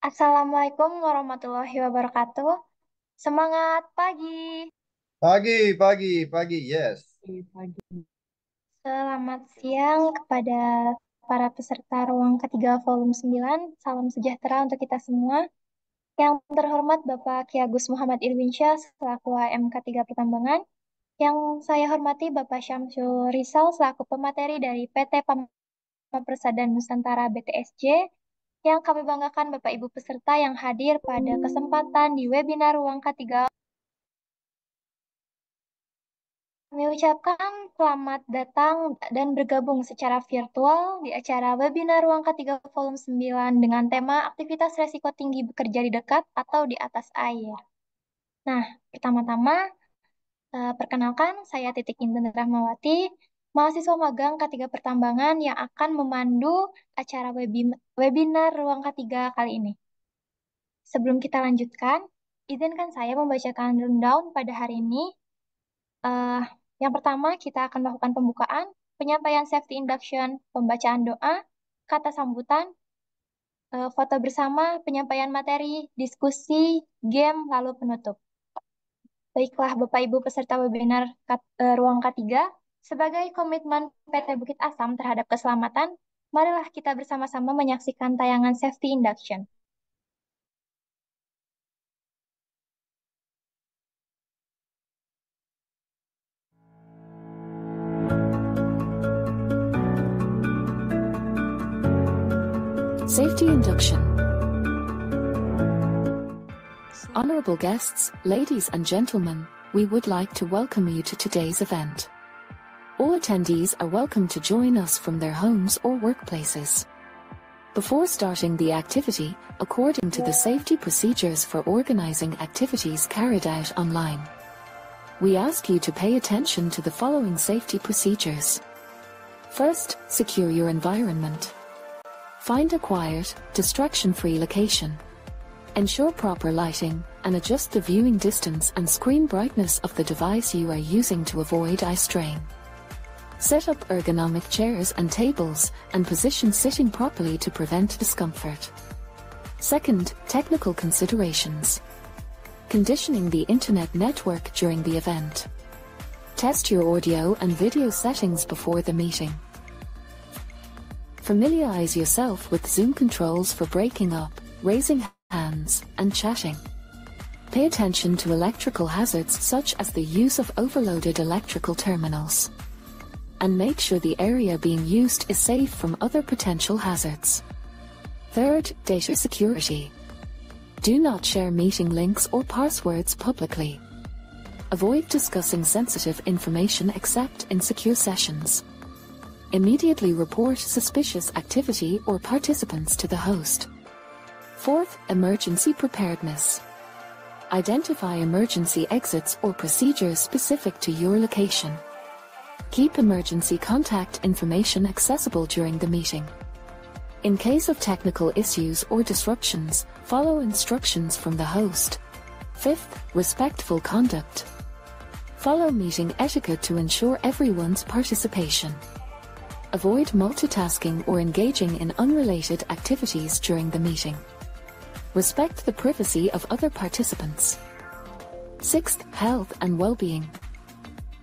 Assalamualaikum warahmatullahi wabarakatuh. Semangat pagi. Pagi, pagi, pagi, yes. Selamat siang kepada para peserta ruang ketiga volume 9. Salam sejahtera untuk kita semua. Yang terhormat Bapak Ki Agus Muhammad Irwinsyah selaku AMK 3 Pertambangan. Yang saya hormati Bapak Syamsul Rizal selaku pemateri dari PT Persada Nusantara BTSJ. Yang kami banggakan Bapak Ibu peserta yang hadir pada kesempatan di webinar ruang ketiga. Kami ucapkan selamat datang dan bergabung secara virtual di acara webinar Ruang Ketiga Volume 9 dengan tema aktivitas resiko tinggi bekerja di dekat atau di atas air. Nah, pertama-tama, perkenalkan saya Titik Intan Rahmawati, mahasiswa magang K3 Pertambangan yang akan memandu acara webinar Ruang Ketiga kali ini. Sebelum kita lanjutkan, izinkan saya membacakan rundown pada hari ini. Eh, yang pertama, kita akan melakukan pembukaan, penyampaian safety induction, pembacaan doa, kata sambutan, foto bersama, penyampaian materi, diskusi, game, lalu penutup. Baiklah, Bapak Ibu peserta webinar Ruang K3, sebagai komitmen PT Bukit Asam terhadap keselamatan, marilah kita bersama-sama menyaksikan tayangan safety induction. Safety induction. Honorable guests, ladies and gentlemen, we would like to welcome you to today's event. All attendees are welcome to join us from their homes or workplaces. Before starting the activity, according to the safety procedures for organizing activities carried out online, we ask you to pay attention to the following safety procedures. First, secure your environment. Find a quiet, distraction-free location. Ensure proper lighting, and adjust the viewing distance and screen brightness of the device you are using to avoid eye strain. Set up ergonomic chairs and tables, and position sitting properly to prevent discomfort. Second, technical considerations. Conditioning the internet network during the event. Test your audio and video settings before the meeting. Familiarize yourself with Zoom controls for breaking up, raising hands, and chatting. Pay attention to electrical hazards such as the use of overloaded electrical terminals. And make sure the area being used is safe from other potential hazards. Third, data security. Do not share meeting links or passwords publicly. Avoid discussing sensitive information except in secure sessions. Immediately report suspicious activity or participants to the host. Fourth, emergency preparedness. Identify emergency exits or procedures specific to your location. Keep emergency contact information accessible during the meeting. In case of technical issues or disruptions, follow instructions from the host. Fifth, respectful conduct. Follow meeting etiquette to ensure everyone's participation. Avoid multitasking or engaging in unrelated activities during the meeting. Respect the privacy of other participants. Sixth, health and well-being.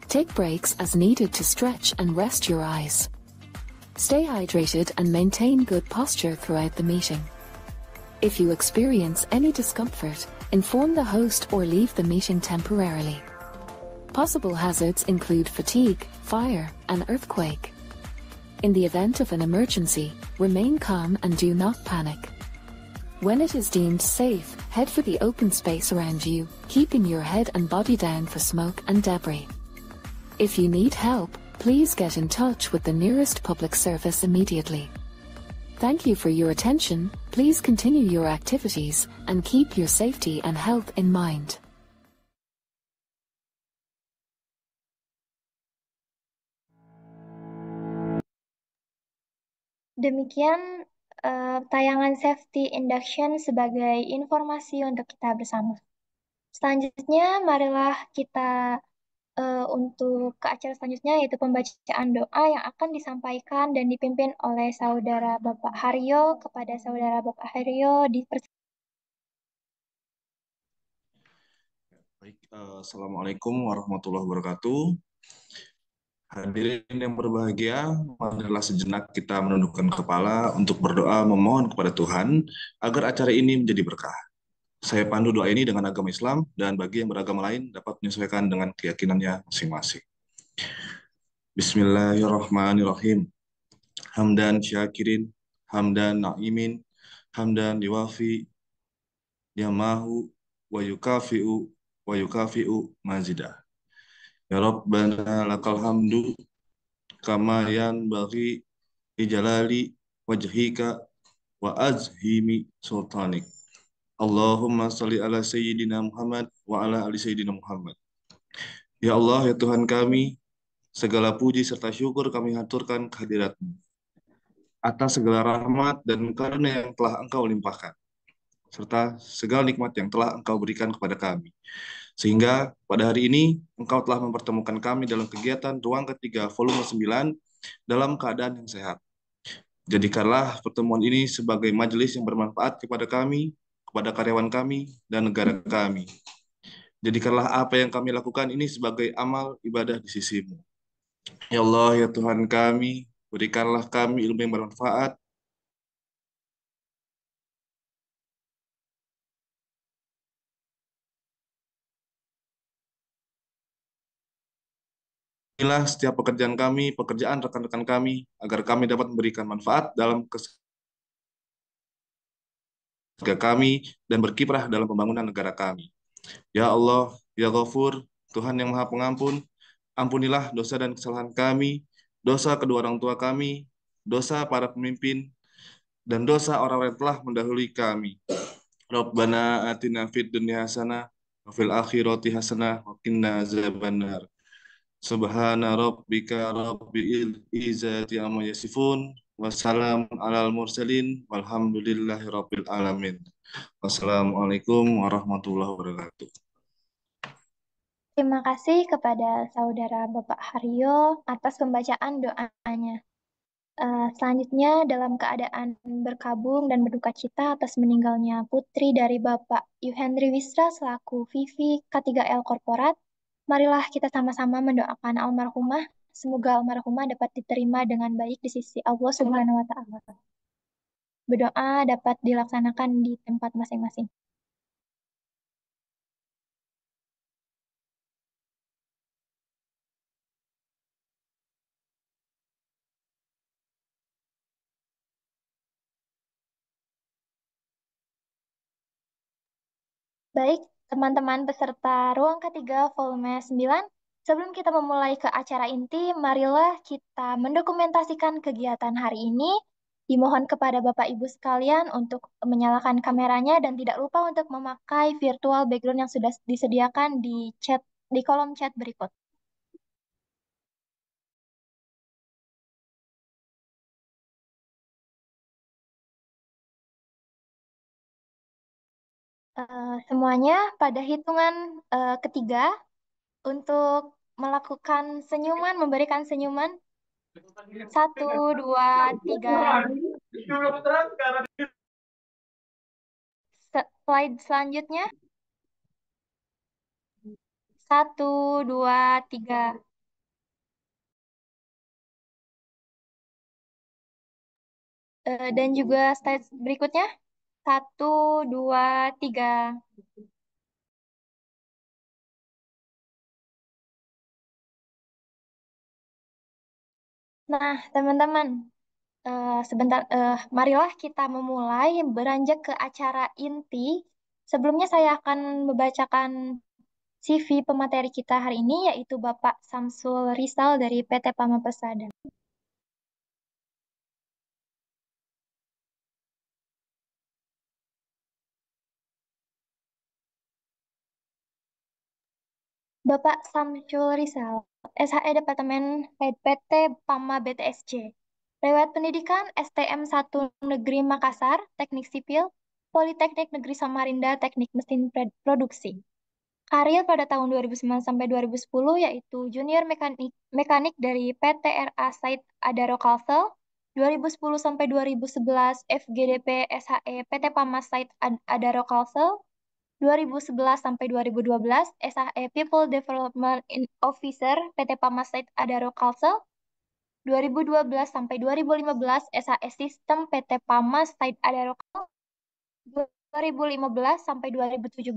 Take breaks as needed to stretch and rest your eyes. Stay hydrated and maintain good posture throughout the meeting. If you experience any discomfort, inform the host or leave the meeting temporarily. Possible hazards include fatigue, fire, and earthquake. In the event of an emergency, remain calm and do not panic. When it is deemed safe, head for the open space around you, keeping your head and body down for smoke and debris. If you need help, please get in touch with the nearest public service immediately. Thank you for your attention. Please continue your activities and keep your safety and health in mind. Demikian tayangan safety induction sebagai informasi untuk kita bersama. Selanjutnya, marilah kita untuk ke acara selanjutnya yaitu pembacaan doa yang akan disampaikan dan dipimpin oleh Saudara Bapak Haryo kepada Saudara Bapak Haryo Baik, Assalamualaikum warahmatullahi wabarakatuh. Hadirin yang berbahagia, marilah sejenak kita menundukkan kepala untuk berdoa memohon kepada Tuhan agar acara ini menjadi berkah. Saya pandu doa ini dengan agama Islam dan bagi yang beragama lain dapat menyesuaikan dengan keyakinannya masing-masing. Bismillahirrahmanirrahim. Hamdan syakirin, hamdan na'imin, hamdan yuwafi, yamahu, wa yukafi'u mazidah. Ya Rabbana lakal hamdu kama yanbaghi ijalali wajhika wa azhimi sultanik. Allahumma salli ala Sayyidina Muhammad wa ala ali Sayyidina Muhammad. Ya Allah, ya Tuhan kami, segala puji serta syukur kami haturkan kehadirat-Mu atas segala rahmat dan karunia yang telah Engkau limpahkan, serta segala nikmat yang telah Engkau berikan kepada kami. Sehingga pada hari ini Engkau telah mempertemukan kami dalam kegiatan Ruang Ketiga Volume 9 dalam keadaan yang sehat. Jadikanlah pertemuan ini sebagai majelis yang bermanfaat kepada kami, kepada karyawan kami, dan negara kami. Jadikanlah apa yang kami lakukan ini sebagai amal ibadah di sisi-Mu. Ya Allah, ya Tuhan kami, berikanlah kami ilmu yang bermanfaat, inilah setiap pekerjaan kami, pekerjaan rekan-rekan kami, agar kami dapat memberikan manfaat dalam keluarga kami dan berkiprah dalam pembangunan negara kami. Ya Allah, ya Ghafur, Tuhan yang Maha Pengampun, ampunilah dosa dan kesalahan kami, dosa kedua orang tua kami, dosa para pemimpin, dan dosa orang-orang yang telah mendahului kami. Rabbana atina fid dunya hasanah wa fil akhirati hasanah wa qina azabannar. Subhana rabbika rabbil izzati amma yasifun wassalam alal mursalin walhamdulillahi rabbil alamin. Wassalamualaikum warahmatullahi wabarakatuh. Terima kasih kepada saudara Bapak Haryo atas pembacaan doanya. Selanjutnya, dalam keadaan berkabung dan berduka cita atas meninggalnya putri dari Bapak Yuhendri Wisra selaku Vivi K3L Korporat, marilah kita sama-sama mendoakan almarhumah. Semoga almarhumah dapat diterima dengan baik di sisi Allah Subhanahu wa Ta'ala. Berdoa dapat dilaksanakan di tempat masing-masing. Baik, teman-teman peserta Ruang Ketiga Volume 9, sebelum kita memulai ke acara inti, marilah kita mendokumentasikan kegiatan hari ini. Dimohon kepada Bapak Ibu sekalian untuk menyalakan kameranya dan tidak lupa untuk memakai virtual background yang sudah disediakan di kolom chat berikut. Semuanya pada hitungan ketiga untuk melakukan senyuman, memberikan senyuman. 1, 2, 3. Slide selanjutnya. 1, 2, 3. Dan juga slide berikutnya. 1, 2, 3. Nah, teman-teman, marilah kita memulai beranjak ke acara inti. Sebelumnya saya akan membacakan CV pemateri kita hari ini, yaitu Bapak Samsul Rizal dari PT Pama Persada. Bapak Samsul Rizal, SHE Departemen Head PT Pama BTSC. Riwayat pendidikan STM 1 Negeri Makassar, Teknik Sipil, Politeknik Negeri Samarinda, Teknik Mesin Produksi. Karir pada tahun 2009 sampai 2010 yaitu Junior Mekanik dari PT RA Site Adaro Kalsel, 2010 sampai 2011 FGDP SHE PT Pama Site Adaro Kalsel, 2011 sampai 2012 SHE People Development Officer PT Pama Site Adaro Kalsel. 2012 sampai 2015 SHE Sistem PT Pama Site Adaro Kalsel. 2015 sampai 2017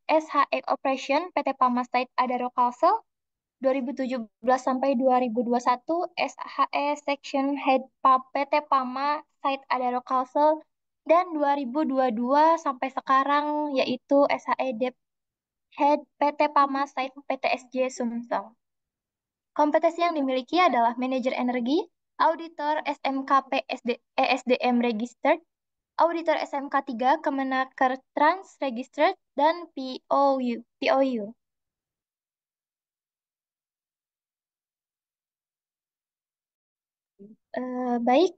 SHE Operation PT Pama Site Adaro Kalsel. 2017 sampai 2021 SHE Section Head PT Pama Site Adaro Kalsel, dan 2022 sampai sekarang yaitu SHE Dep Head PT Pama Site PTSJ Sumsel. Kompetensi yang dimiliki adalah manajer energi, auditor SMK ESDM Registered, auditor SMK 3 Kemenaker Trans Registered, dan POU. Baik,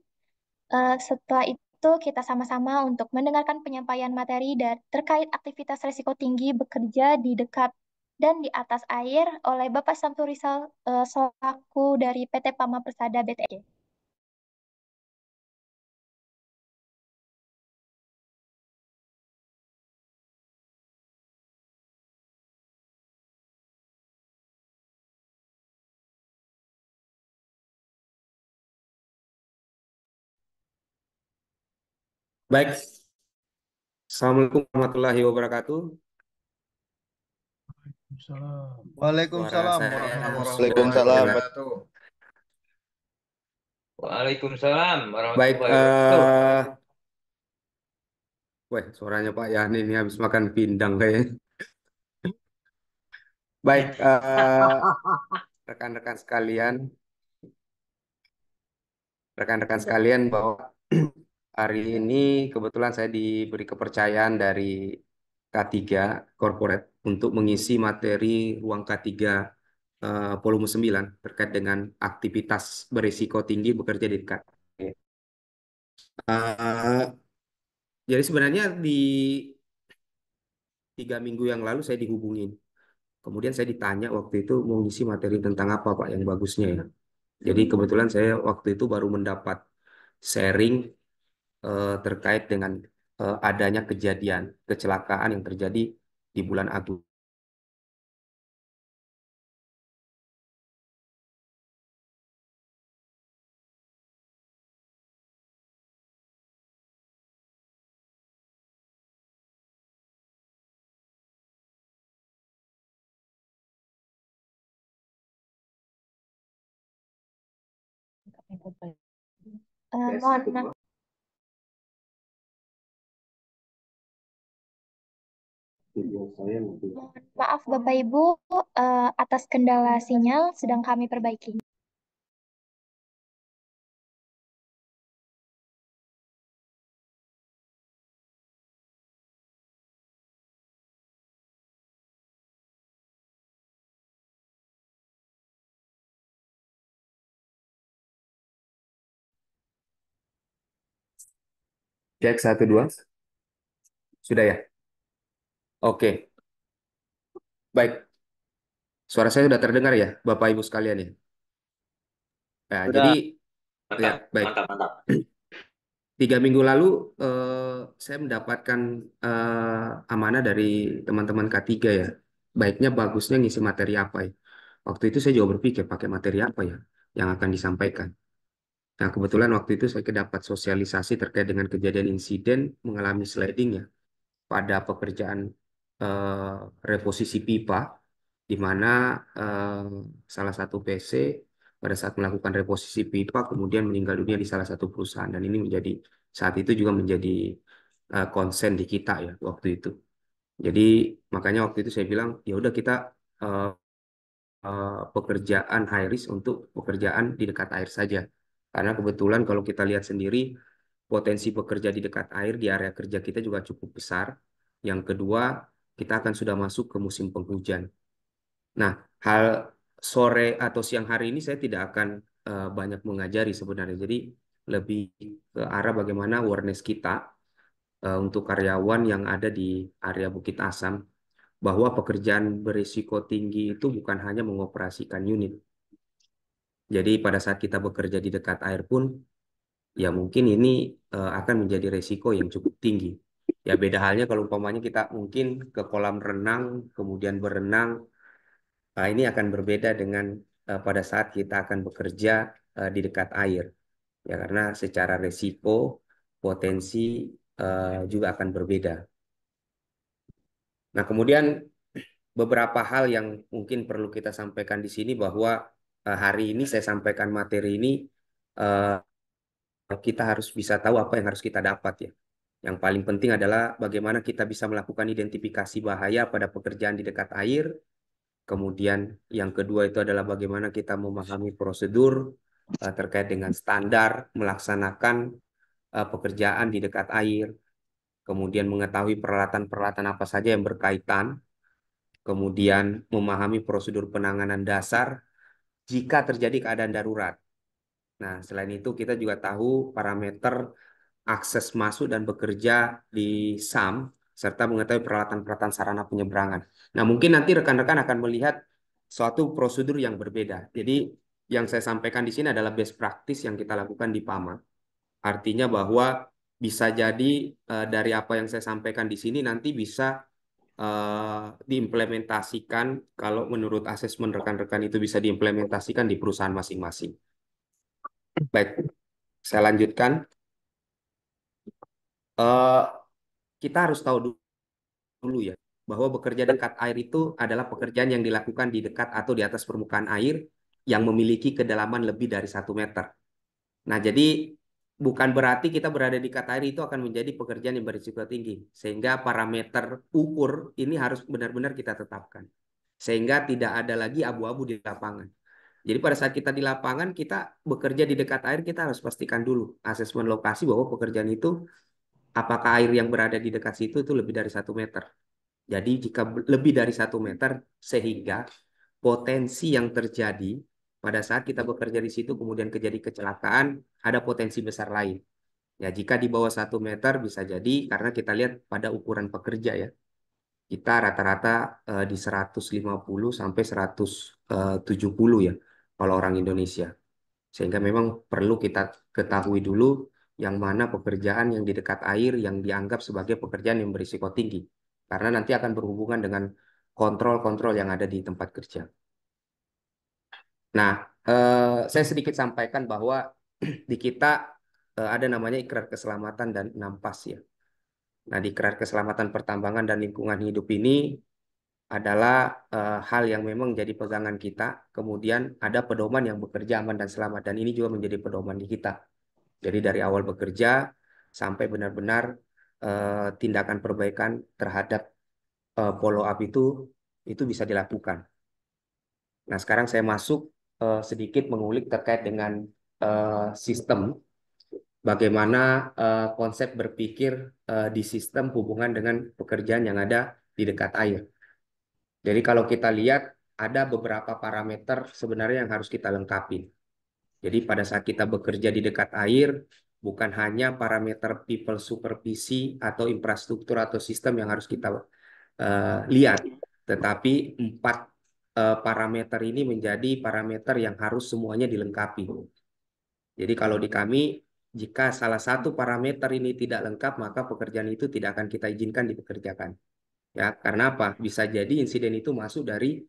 setelah itu kita sama-sama untuk mendengarkan penyampaian materi terkait aktivitas risiko tinggi bekerja di dekat dan di atas air oleh Bapak Samsurizal selaku dari PT Pama Persada BTG. Baik, Assalamualaikum warahmatullahi wabarakatuh. Suara Waalaikumsalam saya warahmatullahi sudah Waalaikumsalam. terdengar. wabarakatuh. Waalaikumsalam Baik, warahmatullahi wabarakatuh. weh, suaranya Pak Yani ini habis makan pindang kayaknya. Baik, rekan-rekan sekalian, bahwa hari ini kebetulan saya diberi kepercayaan dari K3 Corporate untuk mengisi materi ruang K3 volume 9 terkait dengan aktivitas berisiko tinggi bekerja di dekat. Eh, jadi sebenarnya di 3 minggu yang lalu saya dihubungin. Kemudian saya ditanya waktu itu mau ngisi materi tentang apa Pak yang bagusnya ya. Jadi kebetulan saya waktu itu baru mendapat sharing terkait dengan adanya kejadian kecelakaan yang terjadi di bulan Agustus. Mohon maaf Bapak Ibu atas kendala sinyal sedang kami perbaiki. Cek 1 2. Sudah ya? Oke. Baik. Suara saya sudah terdengar ya Bapak Ibu sekalian ya. Nah, Sudah. jadi ya Mantap, baik. mantap, mantap. 3 minggu lalu saya mendapatkan amanah dari teman-teman K3 ya. Baiknya bagusnya ngisi materi apa ya. Waktu itu saya juga berpikir pakai materi apa ya yang akan disampaikan. Nah, kebetulan waktu itu saya dapat sosialisasi terkait dengan kejadian insiden mengalami sliding ya pada pekerjaan eh, reposisi pipa, di mana eh, salah satu PC pada saat melakukan reposisi pipa kemudian meninggal dunia di salah satu perusahaan, dan ini menjadi saat itu juga menjadi konsen di kita ya waktu itu. Jadi makanya waktu itu saya bilang ya udah kita eh, pekerjaan high risk untuk pekerjaan di dekat air saja. Karena kebetulan kalau kita lihat sendiri potensi bekerja di dekat air di area kerja kita juga cukup besar. Yang kedua, kita akan sudah masuk ke musim penghujan. Nah, hal sore atau siang hari ini saya tidak akan banyak mengajari sebenarnya. Jadi lebih ke arah bagaimana awareness kita untuk karyawan yang ada di area Bukit Asam, bahwa pekerjaan berisiko tinggi itu bukan hanya mengoperasikan unit. Jadi pada saat kita bekerja di dekat air pun, ya mungkin ini akan menjadi resiko yang cukup tinggi. Ya beda halnya kalau umpamanya kita mungkin ke kolam renang, kemudian berenang, ini akan berbeda dengan pada saat kita akan bekerja di dekat air. Ya karena secara resiko, potensi juga akan berbeda. Nah, kemudian beberapa hal yang mungkin perlu kita sampaikan di sini bahwa hari ini saya sampaikan materi ini eh, kita harus bisa tahu apa yang harus kita dapat ya. Yang paling penting adalah bagaimana kita bisa melakukan identifikasi bahaya pada pekerjaan di dekat air. Kemudian yang kedua itu adalah bagaimana kita memahami prosedur terkait dengan standar melaksanakan pekerjaan di dekat air. Kemudian mengetahui peralatan-peralatan apa saja yang berkaitan. Kemudian memahami prosedur penanganan dasar jika terjadi keadaan darurat. Nah, selain itu kita juga tahu parameter akses masuk dan bekerja di SAM, serta mengetahui peralatan-peralatan sarana penyeberangan. Nah, mungkin nanti rekan-rekan akan melihat suatu prosedur yang berbeda. Jadi, yang saya sampaikan di sini adalah best practice yang kita lakukan di PAMA. Artinya bahwa bisa jadi dari apa yang saya sampaikan di sini nanti bisa diimplementasikan kalau menurut asesmen rekan-rekan itu bisa diimplementasikan di perusahaan masing-masing. Baik, saya lanjutkan. Eh, kita harus tahu dulu ya bahwa bekerja dekat air itu adalah pekerjaan yang dilakukan di dekat atau di atas permukaan air yang memiliki kedalaman lebih dari 1 meter. Nah, jadi bukan berarti kita berada di dekat air itu akan menjadi pekerjaan yang berisiko tinggi. Sehingga parameter ukur ini harus benar-benar kita tetapkan. Sehingga tidak ada lagi abu-abu di lapangan. Jadi pada saat kita di lapangan, kita bekerja di dekat air, kita harus pastikan dulu asesmen lokasi bahwa pekerjaan itu apakah air yang berada di dekat situ itu lebih dari 1 meter. Jadi jika lebih dari 1 meter, sehingga potensi yang terjadi pada saat kita bekerja di situ kemudian terjadi kecelakaan, ada potensi besar lain. Ya, jika di bawah 1 meter bisa jadi karena kita lihat pada ukuran pekerja ya. Kita rata-rata di 150 sampai 170 ya kalau orang Indonesia. Sehingga memang perlu kita ketahui dulu yang mana pekerjaan yang di dekat air yang dianggap sebagai pekerjaan yang berisiko tinggi. Karena nanti akan berhubungan dengan kontrol-kontrol yang ada di tempat kerja. Nah, saya sedikit sampaikan bahwa di kita ada namanya ikrar keselamatan dan 6 PAS ya. Nah, di ikrar keselamatan pertambangan dan lingkungan hidup ini adalah hal yang memang jadi pegangan kita. Kemudian ada pedoman yang bekerja aman dan selamat. Dan ini juga menjadi pedoman di kita. Jadi dari awal bekerja sampai benar-benar tindakan perbaikan terhadap follow up itu bisa dilakukan. Nah, sekarang saya masuk sedikit mengulik terkait dengan sistem, bagaimana konsep berpikir di sistem hubungan dengan pekerjaan yang ada di dekat air. Jadi kalau kita lihat ada beberapa parameter sebenarnya yang harus kita lengkapi. Jadi pada saat kita bekerja di dekat air, bukan hanya parameter people supervisi atau infrastruktur atau sistem yang harus kita lihat, tetapi 4 parameter ini menjadi parameter yang harus semuanya dilengkapi. Jadi kalau di kami, jika salah satu parameter ini tidak lengkap, maka pekerjaan itu tidak akan kita izinkan dipekerjakan. Ya, karena apa? Bisa jadi insiden itu masuk dari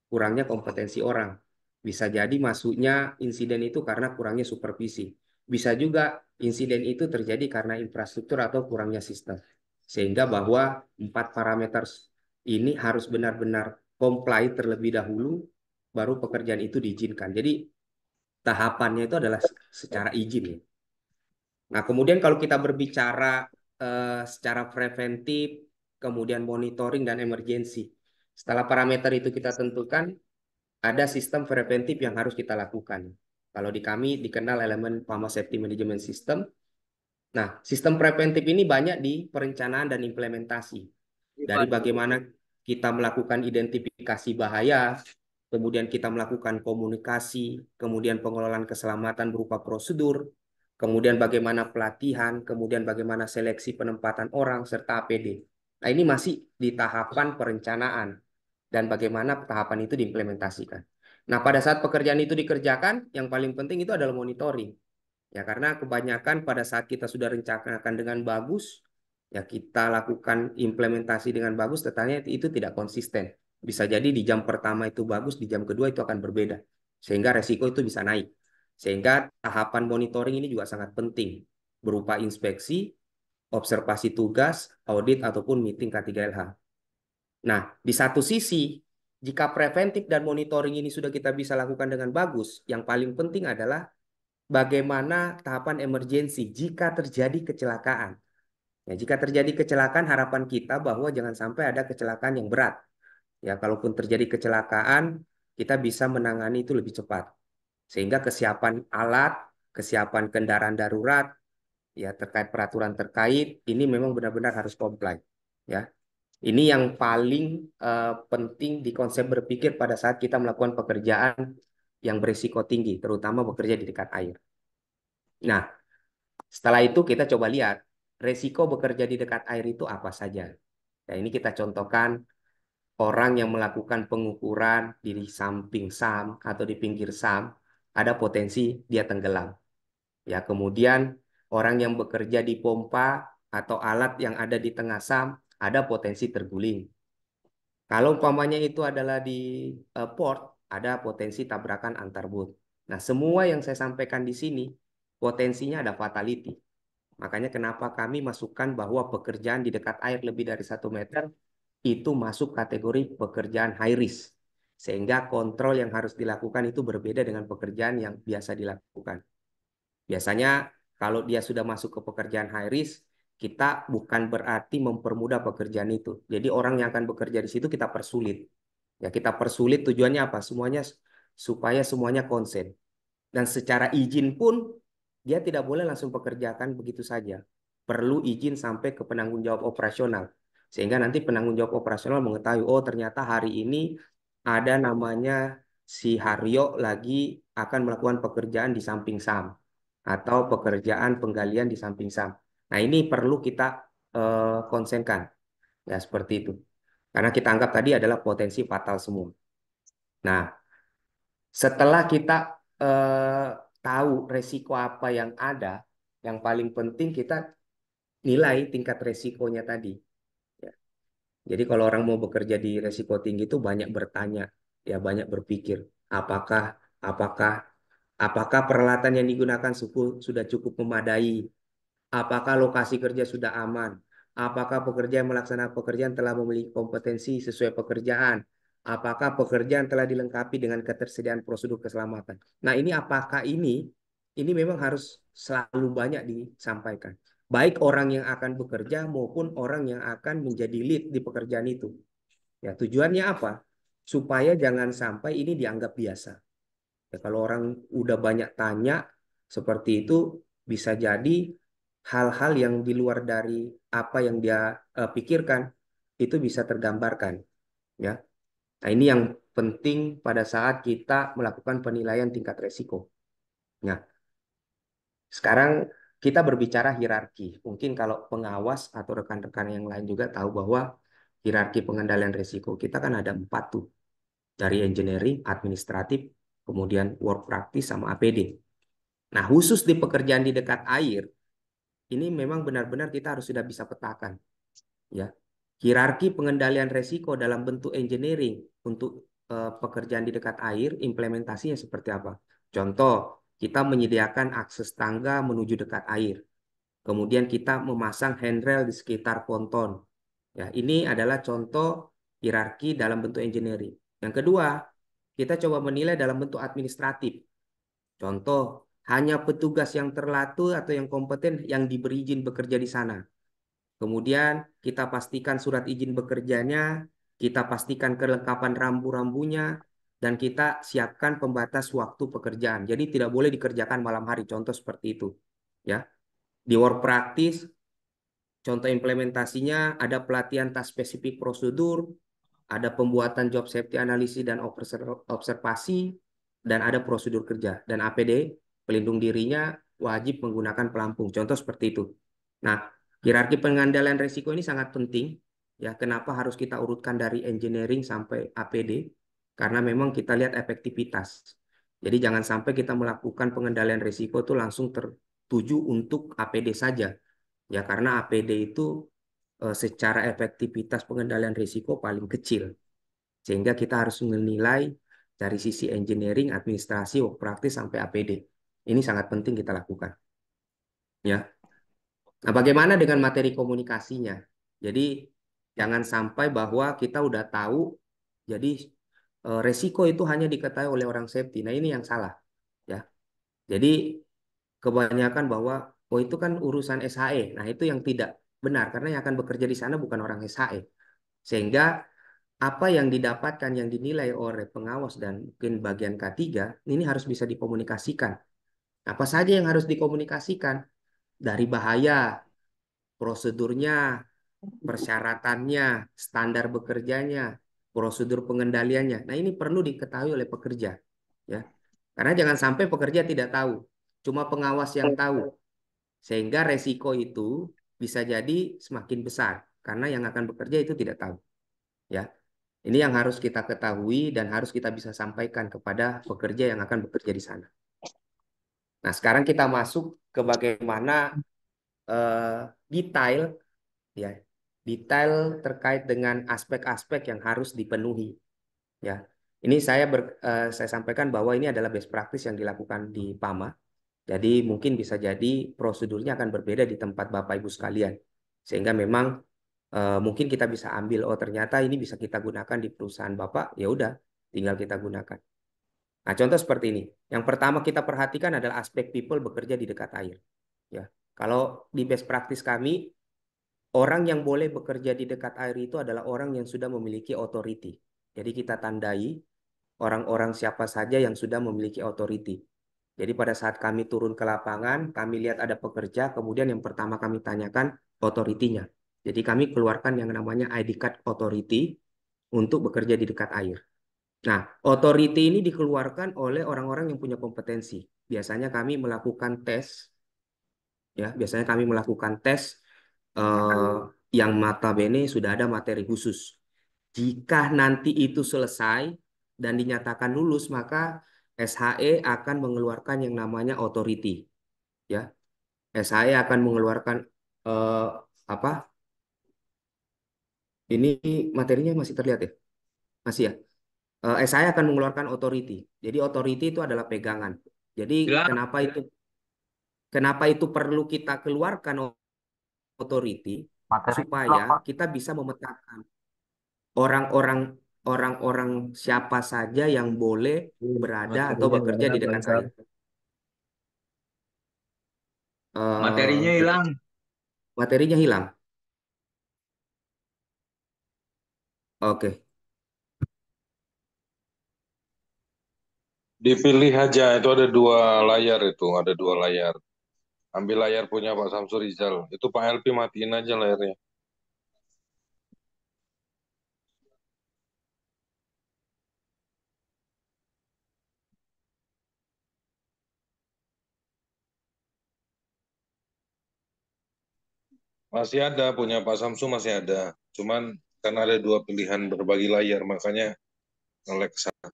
kurangnya kompetensi orang. Bisa jadi masuknya insiden itu karena kurangnya supervisi. Bisa juga insiden itu terjadi karena infrastruktur atau kurangnya sistem. Sehingga bahwa 4 parameter ini harus benar-benar comply terlebih dahulu, baru pekerjaan itu diizinkan. Jadi tahapannya itu adalah secara izin ya. Nah, kemudian kalau kita berbicara secara preventif, kemudian monitoring dan emergensi. Setelah parameter itu kita tentukan, ada sistem preventif yang harus kita lakukan. Kalau di kami dikenal elemen PAMA Safety Management System. Nah, sistem preventif ini banyak di perencanaan dan implementasi. Dari bagaimana kita melakukan identifikasi bahaya, kemudian kita melakukan komunikasi, kemudian pengelolaan keselamatan berupa prosedur, kemudian bagaimana pelatihan, kemudian bagaimana seleksi penempatan orang, serta APD. Nah, ini masih di tahapan perencanaan dan bagaimana tahapan itu diimplementasikan. Nah, pada saat pekerjaan itu dikerjakan, yang paling penting itu adalah monitoring. Ya, karena kebanyakan pada saat kita sudah rencanakan dengan bagus, Ya, kita lakukan implementasi dengan bagus, tetapi itu tidak konsisten. Bisa jadi di jam pertama itu bagus, di jam kedua itu akan berbeda. Sehingga resiko itu bisa naik. Sehingga tahapan monitoring ini juga sangat penting. Berupa inspeksi, observasi tugas, audit, ataupun meeting K3LH. Nah, di satu sisi, jika preventif dan monitoring ini sudah kita bisa lakukan dengan bagus, yang paling penting adalah bagaimana tahapan emergensi jika terjadi kecelakaan. Ya, jika terjadi kecelakaan, harapan kita bahwa jangan sampai ada kecelakaan yang berat. Ya, kalaupun terjadi kecelakaan, kita bisa menangani itu lebih cepat. Sehingga kesiapan alat, kesiapan kendaraan darurat, ya terkait peraturan terkait, ini memang benar-benar harus comply. Ya, ini yang paling penting di konsep berpikir pada saat kita melakukan pekerjaan yang berisiko tinggi, terutama bekerja di dekat air. Nah, setelah itu kita coba lihat resiko bekerja di dekat air itu apa saja. Ya, ini kita contohkan orang yang melakukan pengukuran di samping SAM atau di pinggir SAM, ada potensi dia tenggelam. Ya, kemudian orang yang bekerja di pompa atau alat yang ada di tengah SAM, ada potensi terguling. Kalau umpamanya itu adalah di port, ada potensi tabrakan antar boot. Nah, semua yang saya sampaikan di sini, potensinya ada fatality. Makanya kenapa kami masukkan bahwa pekerjaan di dekat air lebih dari 1 meter itu masuk kategori pekerjaan high risk. Sehingga kontrol yang harus dilakukan itu berbeda dengan pekerjaan yang biasa dilakukan. Biasanya kalau dia sudah masuk ke pekerjaan high risk, kita bukan berarti mempermudah pekerjaan itu. Jadi orang yang akan bekerja di situ kita persulit. Ya, kita persulit tujuannya apa? Semuanya supaya semuanya konsen. Dan secara izin pun dia tidak boleh langsung pekerjakan begitu saja. Perlu izin sampai ke penanggung jawab operasional. Sehingga nanti penanggung jawab operasional mengetahui, oh ternyata hari ini ada namanya si Haryo lagi akan melakukan pekerjaan di samping SAM. Atau pekerjaan penggalian di samping SAM. Nah, ini perlu kita konsenkan. Ya, seperti itu. Karena kita anggap tadi adalah potensi fatal semua. Nah, setelah kita eh, tahu resiko apa yang ada, yang paling penting kita nilai tingkat resikonya tadi. Ya. Jadi kalau orang mau bekerja di resiko tinggi itu banyak bertanya, ya banyak berpikir, apakah apakah apakah peralatan yang digunakan sudah cukup memadai? Apakah lokasi kerja sudah aman? Apakah pekerja yang melaksanakan pekerjaan telah memiliki kompetensi sesuai pekerjaan? Apakah pekerjaan telah dilengkapi dengan ketersediaan prosedur keselamatan? Nah, ini apakah ini memang harus selalu banyak disampaikan. Baik orang yang akan bekerja maupun orang yang akan menjadi lead di pekerjaan itu. Ya, tujuannya apa? Supaya jangan sampai ini dianggap biasa. Ya, kalau orang udah banyak tanya seperti itu, bisa jadi hal-hal yang di luar dari apa yang dia pikirkan itu bisa tergambarkan. Ya, nah ini yang penting pada saat kita melakukan penilaian tingkat resiko. Nah, sekarang kita berbicara hierarki. Mungkin kalau pengawas atau rekan-rekan yang lain juga tahu bahwa hierarki pengendalian resiko kita kan ada 4 tuh. Dari engineering, administratif, kemudian work practice sama APD. Nah, khusus di pekerjaan di dekat air, ini memang benar-benar kita harus sudah bisa petakan. Ya, hierarki pengendalian resiko dalam bentuk engineering untuk pekerjaan di dekat air, implementasinya seperti apa? Contoh, kita menyediakan akses tangga menuju dekat air. Kemudian kita memasang handrail di sekitar ponton. Ya, ini adalah contoh hierarki dalam bentuk engineering. Yang kedua, kita coba menilai dalam bentuk administratif. Contoh, hanya petugas yang terlatih atau yang kompeten yang diberi izin bekerja di sana. Kemudian kita pastikan surat izin bekerjanya, kita pastikan kelengkapan rambu-rambunya, dan kita siapkan pembatas waktu pekerjaan. Jadi tidak boleh dikerjakan malam hari, contoh seperti itu. Ya, di work practice, contoh implementasinya ada pelatihan task spesifik prosedur, ada pembuatan job safety analisis dan observasi, dan ada prosedur kerja. Dan APD, pelindung dirinya, wajib menggunakan pelampung. Contoh seperti itu. Nah, hierarki pengendalian risiko ini sangat penting. Ya, kenapa harus kita urutkan dari engineering sampai APD? Karena memang kita lihat efektivitas. Jadi jangan sampai kita melakukan pengendalian risiko itu langsung tertuju untuk APD saja. Ya, karena APD itu secara efektivitas pengendalian risiko paling kecil. Sehingga kita harus menilai dari sisi engineering, administrasi, work practice sampai APD. Ini sangat penting kita lakukan. Ya. Nah, bagaimana dengan materi komunikasinya? Jadi jangan sampai bahwa kita udah tahu, jadi resiko itu hanya diketahui oleh orang safety. Nah, ini yang salah. Ya. Jadi kebanyakan bahwa oh itu kan urusan SHE. Nah, itu yang tidak benar karena yang akan bekerja di sana bukan orang SHE. Sehingga apa yang didapatkan yang dinilai oleh pengawas dan mungkin bagian K3 ini harus bisa dikomunikasikan. Apa saja yang harus dikomunikasikan? Dari bahaya, prosedurnya, persyaratannya, standar bekerjanya, prosedur pengendaliannya. Nah, ini perlu diketahui oleh pekerja, ya. Karena jangan sampai pekerja tidak tahu, cuma pengawas yang tahu. Sehingga resiko itu bisa jadi semakin besar karena yang akan bekerja itu tidak tahu, ya. Ini yang harus kita ketahui dan harus kita bisa sampaikan kepada pekerja yang akan bekerja di sana. Nah, sekarang kita masuk ke bagaimana detail, ya, detail terkait dengan aspek-aspek yang harus dipenuhi. Ya, ini saya sampaikan bahwa ini adalah best practice yang dilakukan di PAMA. Jadi mungkin bisa jadi prosedurnya akan berbeda di tempat Bapak Ibu sekalian. Sehingga memang mungkin kita bisa ambil, oh ternyata ini bisa kita gunakan di perusahaan Bapak, ya udah, tinggal kita gunakan. Nah, contoh seperti ini. Yang pertama kita perhatikan adalah aspek people bekerja di dekat air. Ya, kalau di best practice kami, orang yang boleh bekerja di dekat air itu adalah orang yang sudah memiliki authority. Jadi kita tandai orang-orang siapa saja yang sudah memiliki authority. Jadi pada saat kami turun ke lapangan, kami lihat ada pekerja, kemudian yang pertama kami tanyakan authority-nya. Jadi kami keluarkan yang namanya ID card authority untuk bekerja di dekat air. Nah, authority ini dikeluarkan oleh orang-orang yang punya kompetensi. Biasanya kami melakukan tes, ya, biasanya kami melakukan tes eh, yang notabene sudah ada materi khusus. Jika nanti itu selesai dan dinyatakan lulus, maka SHE akan mengeluarkan yang namanya authority, ya. SHE akan mengeluarkan eh, apa? Ini materinya masih terlihat ya? Masih ya? SHE akan mengeluarkan authority. Jadi authority itu adalah pegangan. Jadi Bilang, kenapa itu perlu kita keluarkan authority supaya kita bisa memetakan orang-orang siapa saja yang boleh berada atau Materinya nggak bekerja enak di dekat lancar. air. materinya Eh, hilang. materinya hilang. Oke. Dipilih aja, itu ada dua layar itu, ada dua layar. Ambil layar punya Pak Samsul Rizal. Itu Pak LP matiin aja layarnya. Masih ada, punya Pak Samsul masih ada. Cuman karena ada dua pilihan berbagi layar, makanya nge-lag ke sana.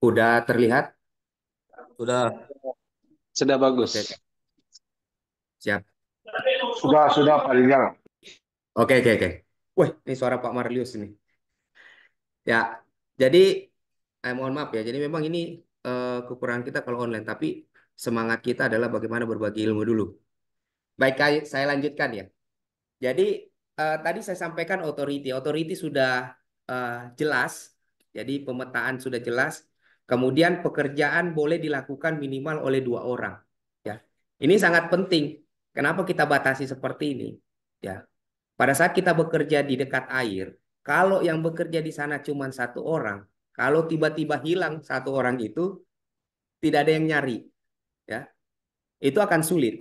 Udah terlihat? Sudah. Sudah bagus. Oke, siap. Sudah Pak Rizal. Oke, oke, oke. Wih, ini suara Pak Marlius ini. Ya, jadi mohon maaf ya. Jadi memang ini kekurangan kita kalau online, tapi semangat kita adalah bagaimana berbagi ilmu dulu. Baik, saya lanjutkan ya. Jadi tadi saya sampaikan authority. Authority sudah jelas. Jadi pemetaan sudah jelas. Kemudian pekerjaan boleh dilakukan minimal oleh 2 orang. Ya, ini sangat penting. Kenapa kita batasi seperti ini? Ya, pada saat kita bekerja di dekat air, kalau yang bekerja di sana cuma 1 orang, kalau tiba-tiba hilang 1 orang itu tidak ada yang nyari. Ya, itu akan sulit.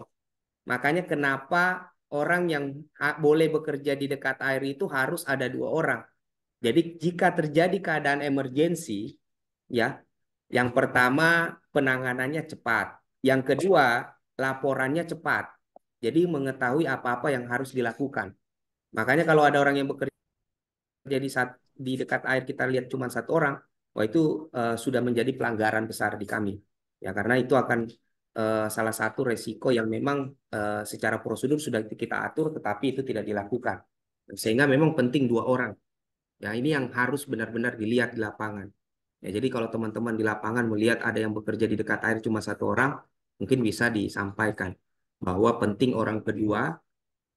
Makanya kenapa orang yang boleh bekerja di dekat air itu harus ada 2 orang. Jadi jika terjadi keadaan emergensi, ya, yang pertama penanganannya cepat, yang kedua laporannya cepat. Jadi mengetahui apa-apa yang harus dilakukan. Makanya kalau ada orang yang bekerja di dekat air kita lihat cuma 1 orang, wah itu sudah menjadi pelanggaran besar di kami. Ya, karena itu akan salah satu resiko yang memang secara prosedur sudah kita atur, tetapi itu tidak dilakukan. Sehingga memang penting 2 orang. Ya, ini yang harus benar-benar dilihat di lapangan. Ya, jadi kalau teman-teman di lapangan melihat ada yang bekerja di dekat air cuma 1 orang, mungkin bisa disampaikan bahwa penting orang kedua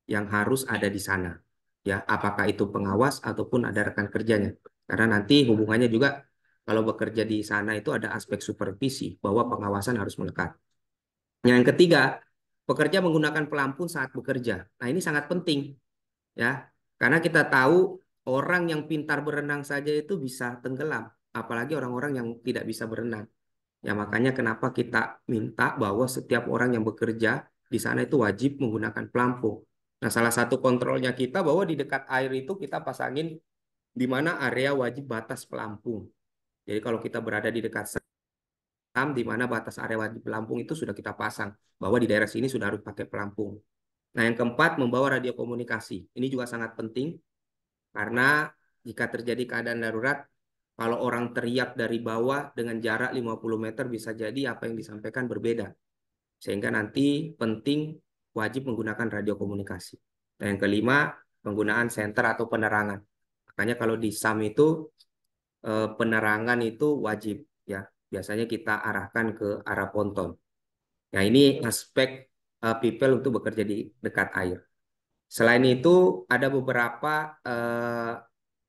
yang harus ada di sana. Ya, apakah itu pengawas ataupun ada rekan kerjanya. Karena nanti hubungannya juga kalau bekerja di sana itu ada aspek supervisi bahwa pengawasan harus melekat. Yang ketiga, pekerja menggunakan pelampung saat bekerja. Nah, ini sangat penting ya. Karena kita tahu orang yang pintar berenang saja itu bisa tenggelam, apalagi orang-orang yang tidak bisa berenang. Ya, makanya kenapa kita minta bahwa setiap orang yang bekerja di sana itu wajib menggunakan pelampung. Nah, salah satu kontrolnya kita bahwa di dekat air itu kita pasangin di mana area wajib batas pelampung. Jadi kalau kita berada di dekat di mana batas area wajib pelampung itu sudah kita pasang bahwa di daerah sini sudah harus pakai pelampung. Nah, yang keempat, membawa radio komunikasi. Ini juga sangat penting karena jika terjadi keadaan darurat, kalau orang teriak dari bawah dengan jarak 50 meter bisa jadi apa yang disampaikan berbeda. Sehingga nanti penting wajib menggunakan radio komunikasi. Dan yang kelima, penggunaan senter atau penerangan. Makanya kalau di SAM itu penerangan itu wajib ya. Biasanya kita arahkan ke arah ponton. Nah, ini aspek people untuk bekerja di dekat air. Selain itu, ada beberapa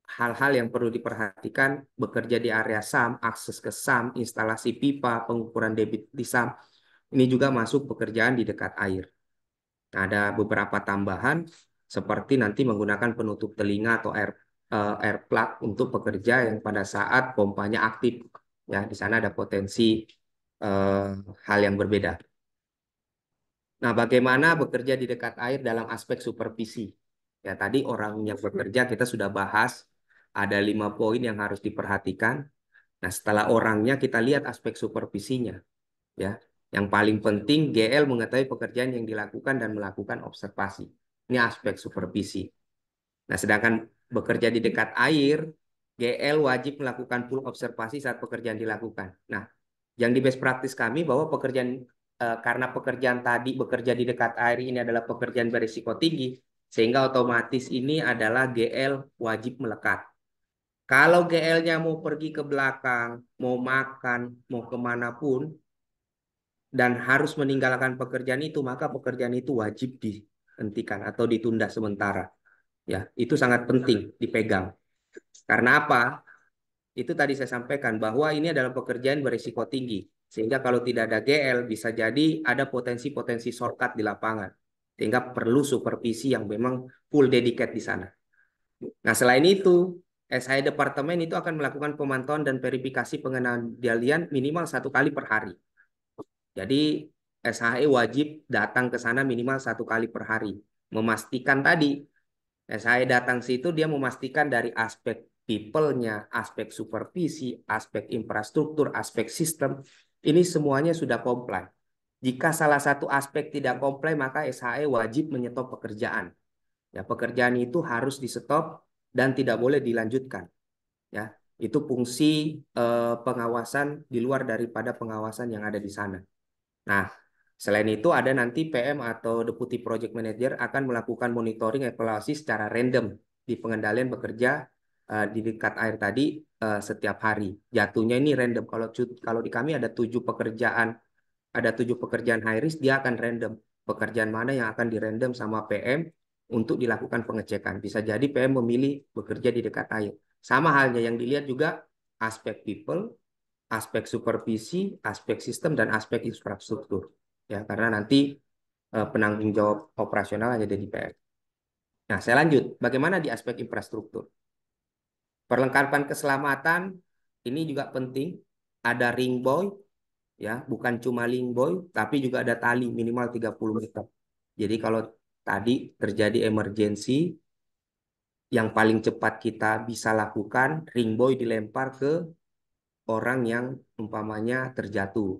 hal-hal yang perlu diperhatikan bekerja di area SAM, akses ke SAM, instalasi pipa, pengukuran debit di SAM. Ini juga masuk pekerjaan di dekat air. Nah, ada beberapa tambahan seperti nanti menggunakan penutup telinga atau air plug untuk pekerja yang pada saat pompanya aktif. Ya, di sana ada potensi hal yang berbeda. Nah, bagaimana bekerja di dekat air dalam aspek supervisi? Ya, tadi orang yang bekerja kita sudah bahas, ada 5 poin yang harus diperhatikan. Nah, setelah orangnya kita lihat aspek supervisinya. Ya, yang paling penting GL mengetahui pekerjaan yang dilakukan dan melakukan observasi. Ini aspek supervisi. Nah, sedangkan bekerja di dekat air, GL wajib melakukan full observasi saat pekerjaan dilakukan. Nah, yang di best practice kami bahwa pekerjaan karena pekerjaan tadi bekerja di dekat air ini adalah pekerjaan berisiko tinggi, sehingga otomatis ini adalah GL wajib melekat. Kalau GL-nya mau pergi ke belakang, mau makan, mau kemanapun, dan harus meninggalkan pekerjaan itu, maka pekerjaan itu wajib dihentikan atau ditunda sementara. Ya, itu sangat penting dipegang. Karena apa? Itu tadi saya sampaikan bahwa ini adalah pekerjaan berisiko tinggi. Sehingga kalau tidak ada GL bisa jadi ada potensi-potensi shortcut di lapangan. Sehingga perlu supervisi yang memang full dedicate di sana. Nah, selain itu, SHI Departemen itu akan melakukan pemantauan dan verifikasi pengendalian minimal 1 kali per hari. Jadi SHI wajib datang ke sana minimal 1 kali per hari. Memastikan tadi SHI datang situ dia memastikan dari aspek people-nya, aspek supervisi, aspek infrastruktur, aspek sistem, ini semuanya sudah comply. Jika salah satu aspek tidak comply, maka SHI wajib menyetop pekerjaan. Ya, pekerjaan itu harus di-stop dan tidak boleh dilanjutkan. Ya, itu fungsi pengawasan di luar daripada pengawasan yang ada di sana. Nah, selain itu ada nanti PM atau Deputy Project Manager akan melakukan monitoring evaluasi secara random di pengendalian bekerja di dekat air tadi setiap hari. Jatuhnya ini random. Kalau di kami ada 7 pekerjaan high risk, dia akan random. Pekerjaan mana yang akan di random sama PM untuk dilakukan pengecekan. Bisa jadi PM memilih bekerja di dekat air. Sama halnya yang dilihat juga aspek people, aspek supervisi, aspek sistem, dan aspek infrastruktur. Ya, karena nanti penanggung jawab operasional hanya ada di PR. Nah, saya lanjut. Bagaimana di aspek infrastruktur? Perlengkapan keselamatan ini juga penting. Ada ring buoy, ya, bukan cuma ring buoy, tapi juga ada tali minimal 30 meter. Jadi kalau tadi terjadi emergensi, yang paling cepat kita bisa lakukan, ring buoy dilempar ke orang yang umpamanya terjatuh.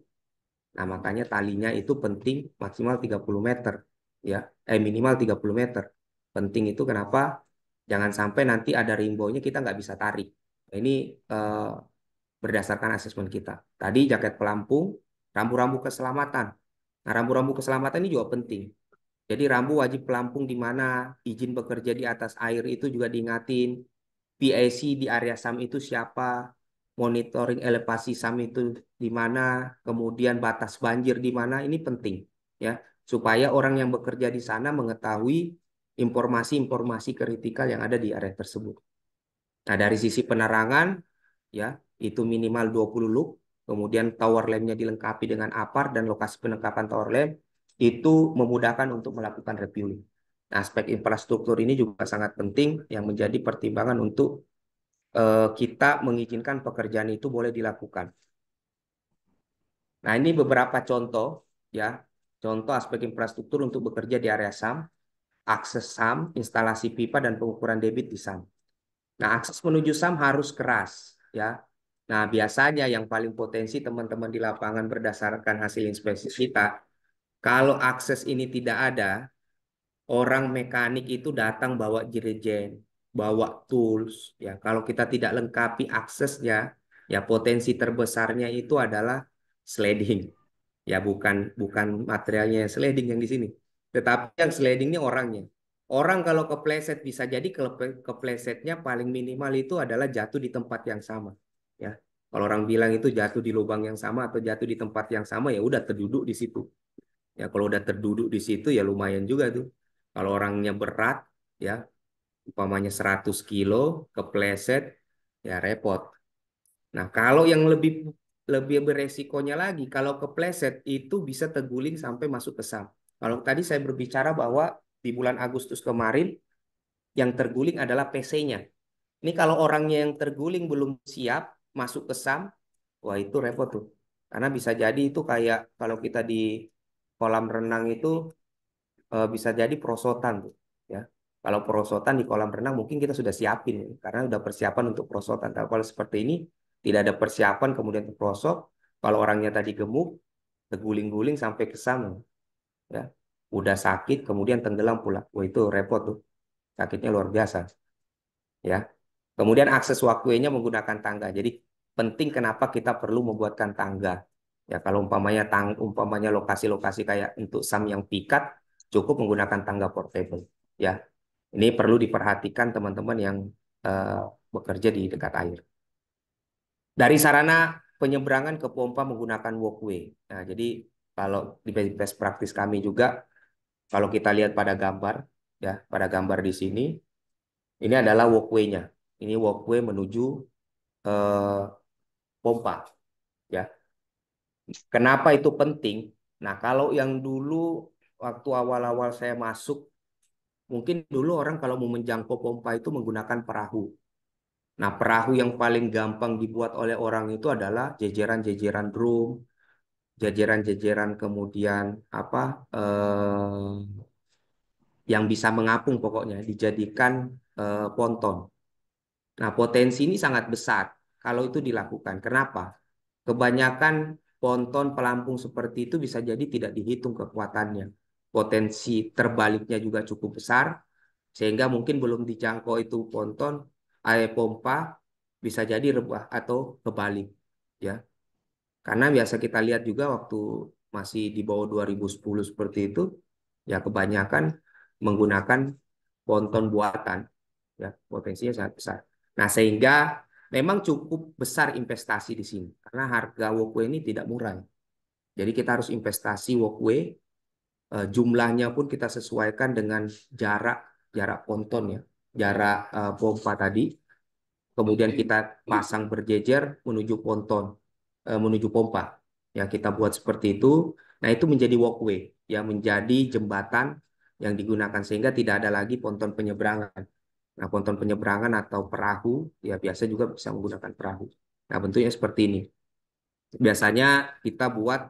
Nah, makanya talinya itu penting maksimal 30 meter. Ya, minimal 30 meter. Penting itu kenapa? Jangan sampai nanti ada rimbonya kita nggak bisa tarik. Ini berdasarkan asesmen kita. Tadi jaket pelampung Rambu-rambu keselamatan. Nah, rambu-rambu keselamatan ini juga penting. Jadi rambu wajib pelampung di mana, izin bekerja di atas air itu juga diingatin. PAC di area SAM itu siapa, monitoring elevasi SAM itu di mana, kemudian batas banjir di mana, ini penting ya, supaya orang yang bekerja di sana mengetahui informasi-informasi kritikal yang ada di area tersebut. Nah, dari sisi penerangan ya, itu minimal 20 loop, kemudian tower lamp-nya dilengkapi dengan APAR dan lokasi penangkapan tower lamp itu memudahkan untuk melakukan refueling. Nah, aspek infrastruktur ini juga sangat penting yang menjadi pertimbangan untuk kita mengizinkan pekerjaan itu boleh dilakukan. Nah, ini beberapa contoh ya, contoh aspek infrastruktur untuk bekerja di area SAM, akses SAM, instalasi pipa dan pengukuran debit di SAM. Nah, akses menuju SAM harus keras ya. Nah, biasanya yang paling potensi teman-teman di lapangan berdasarkan hasil inspeksi kita, kalau akses ini tidak ada, orang mekanik itu datang bawa jerigen, bawa tools ya. Kalau kita tidak lengkapi aksesnya, ya potensi terbesarnya itu adalah sliding. Ya bukan bukan materialnya yang sliding yang di sini, tetapi yang sliding ini orangnya. Orang kalau kepleset bisa jadi keplesetnya paling minimal itu adalah jatuh di tempat yang sama. Ya, kalau orang bilang itu jatuh di lubang yang sama atau jatuh di tempat yang sama ya udah terduduk di situ. Ya kalau udah terduduk di situ ya lumayan juga tuh. Kalau orangnya berat ya umpamanya 100 kilo kepleset ya repot. Nah, kalau yang lebih lebih beresikonya lagi, kalau kepleset itu bisa terguling sampai masuk ke SAM. Kalau tadi saya berbicara bahwa di bulan Agustus kemarin yang terguling adalah PC-nya. Ini kalau orangnya yang terguling belum siap masuk ke SAM, wah itu repot tuh. Karena bisa jadi itu kayak kalau kita di kolam renang itu bisa jadi perosotan tuh, ya. Kalau perosotan di kolam renang mungkin kita sudah siapin ya, karena udah persiapan untuk perosotan. Tapi kalau seperti ini tidak ada persiapan kemudian terperosok, kalau orangnya tadi gemuk, terguling-guling sampai ke sana, ya. Udah sakit kemudian tenggelam pula. Wah itu repot tuh. Sakitnya luar biasa, ya. Kemudian akses walkway-nya menggunakan tangga. Jadi penting kenapa kita perlu membuatkan tangga. Ya kalau umpamanya lokasi-lokasi kayak untuk SAM yang pikat cukup menggunakan tangga portable. Ya, ini perlu diperhatikan teman-teman yang eh, bekerja di dekat air. Dari sarana penyeberangan ke pompa menggunakan walkway. Nah, jadi kalau di best practice kami juga, kalau kita lihat pada gambar, ya pada gambar di sini, ini adalah walkway-nya. Ini walkway menuju eh, pompa. Ya, kenapa itu penting? Nah, kalau yang dulu waktu awal-awal saya masuk, mungkin dulu orang kalau mau menjangkau pompa itu menggunakan perahu. Nah, perahu yang paling gampang dibuat oleh orang itu adalah jejeran-jejeran drum, jejeran-jejeran kemudian apa yang bisa mengapung pokoknya dijadikan ponton. Nah, potensi ini sangat besar kalau itu dilakukan. Kenapa? Kebanyakan ponton pelampung seperti itu bisa jadi tidak dihitung kekuatannya. Potensi terbaliknya juga cukup besar, sehingga mungkin belum dijangkau itu ponton, air pompa bisa jadi rebah atau kebalik. Ya, karena biasa kita lihat juga waktu masih di bawah 2010 seperti itu, ya kebanyakan menggunakan ponton buatan. Ya, potensinya sangat besar. Nah, sehingga memang cukup besar investasi di sini karena harga walkway ini tidak murah. Jadi kita harus investasi walkway, jumlahnya pun kita sesuaikan dengan jarak jarak ponton ya, jarak pompa tadi. Kemudian kita pasang berjejer menuju ponton, menuju pompa. Ya, kita buat seperti itu. Nah, itu menjadi walkway, ya menjadi jembatan yang digunakan sehingga tidak ada lagi ponton penyeberangan. Nah, ponton penyeberangan atau perahu, ya biasa juga bisa menggunakan perahu. Nah, bentuknya seperti ini. Biasanya kita buat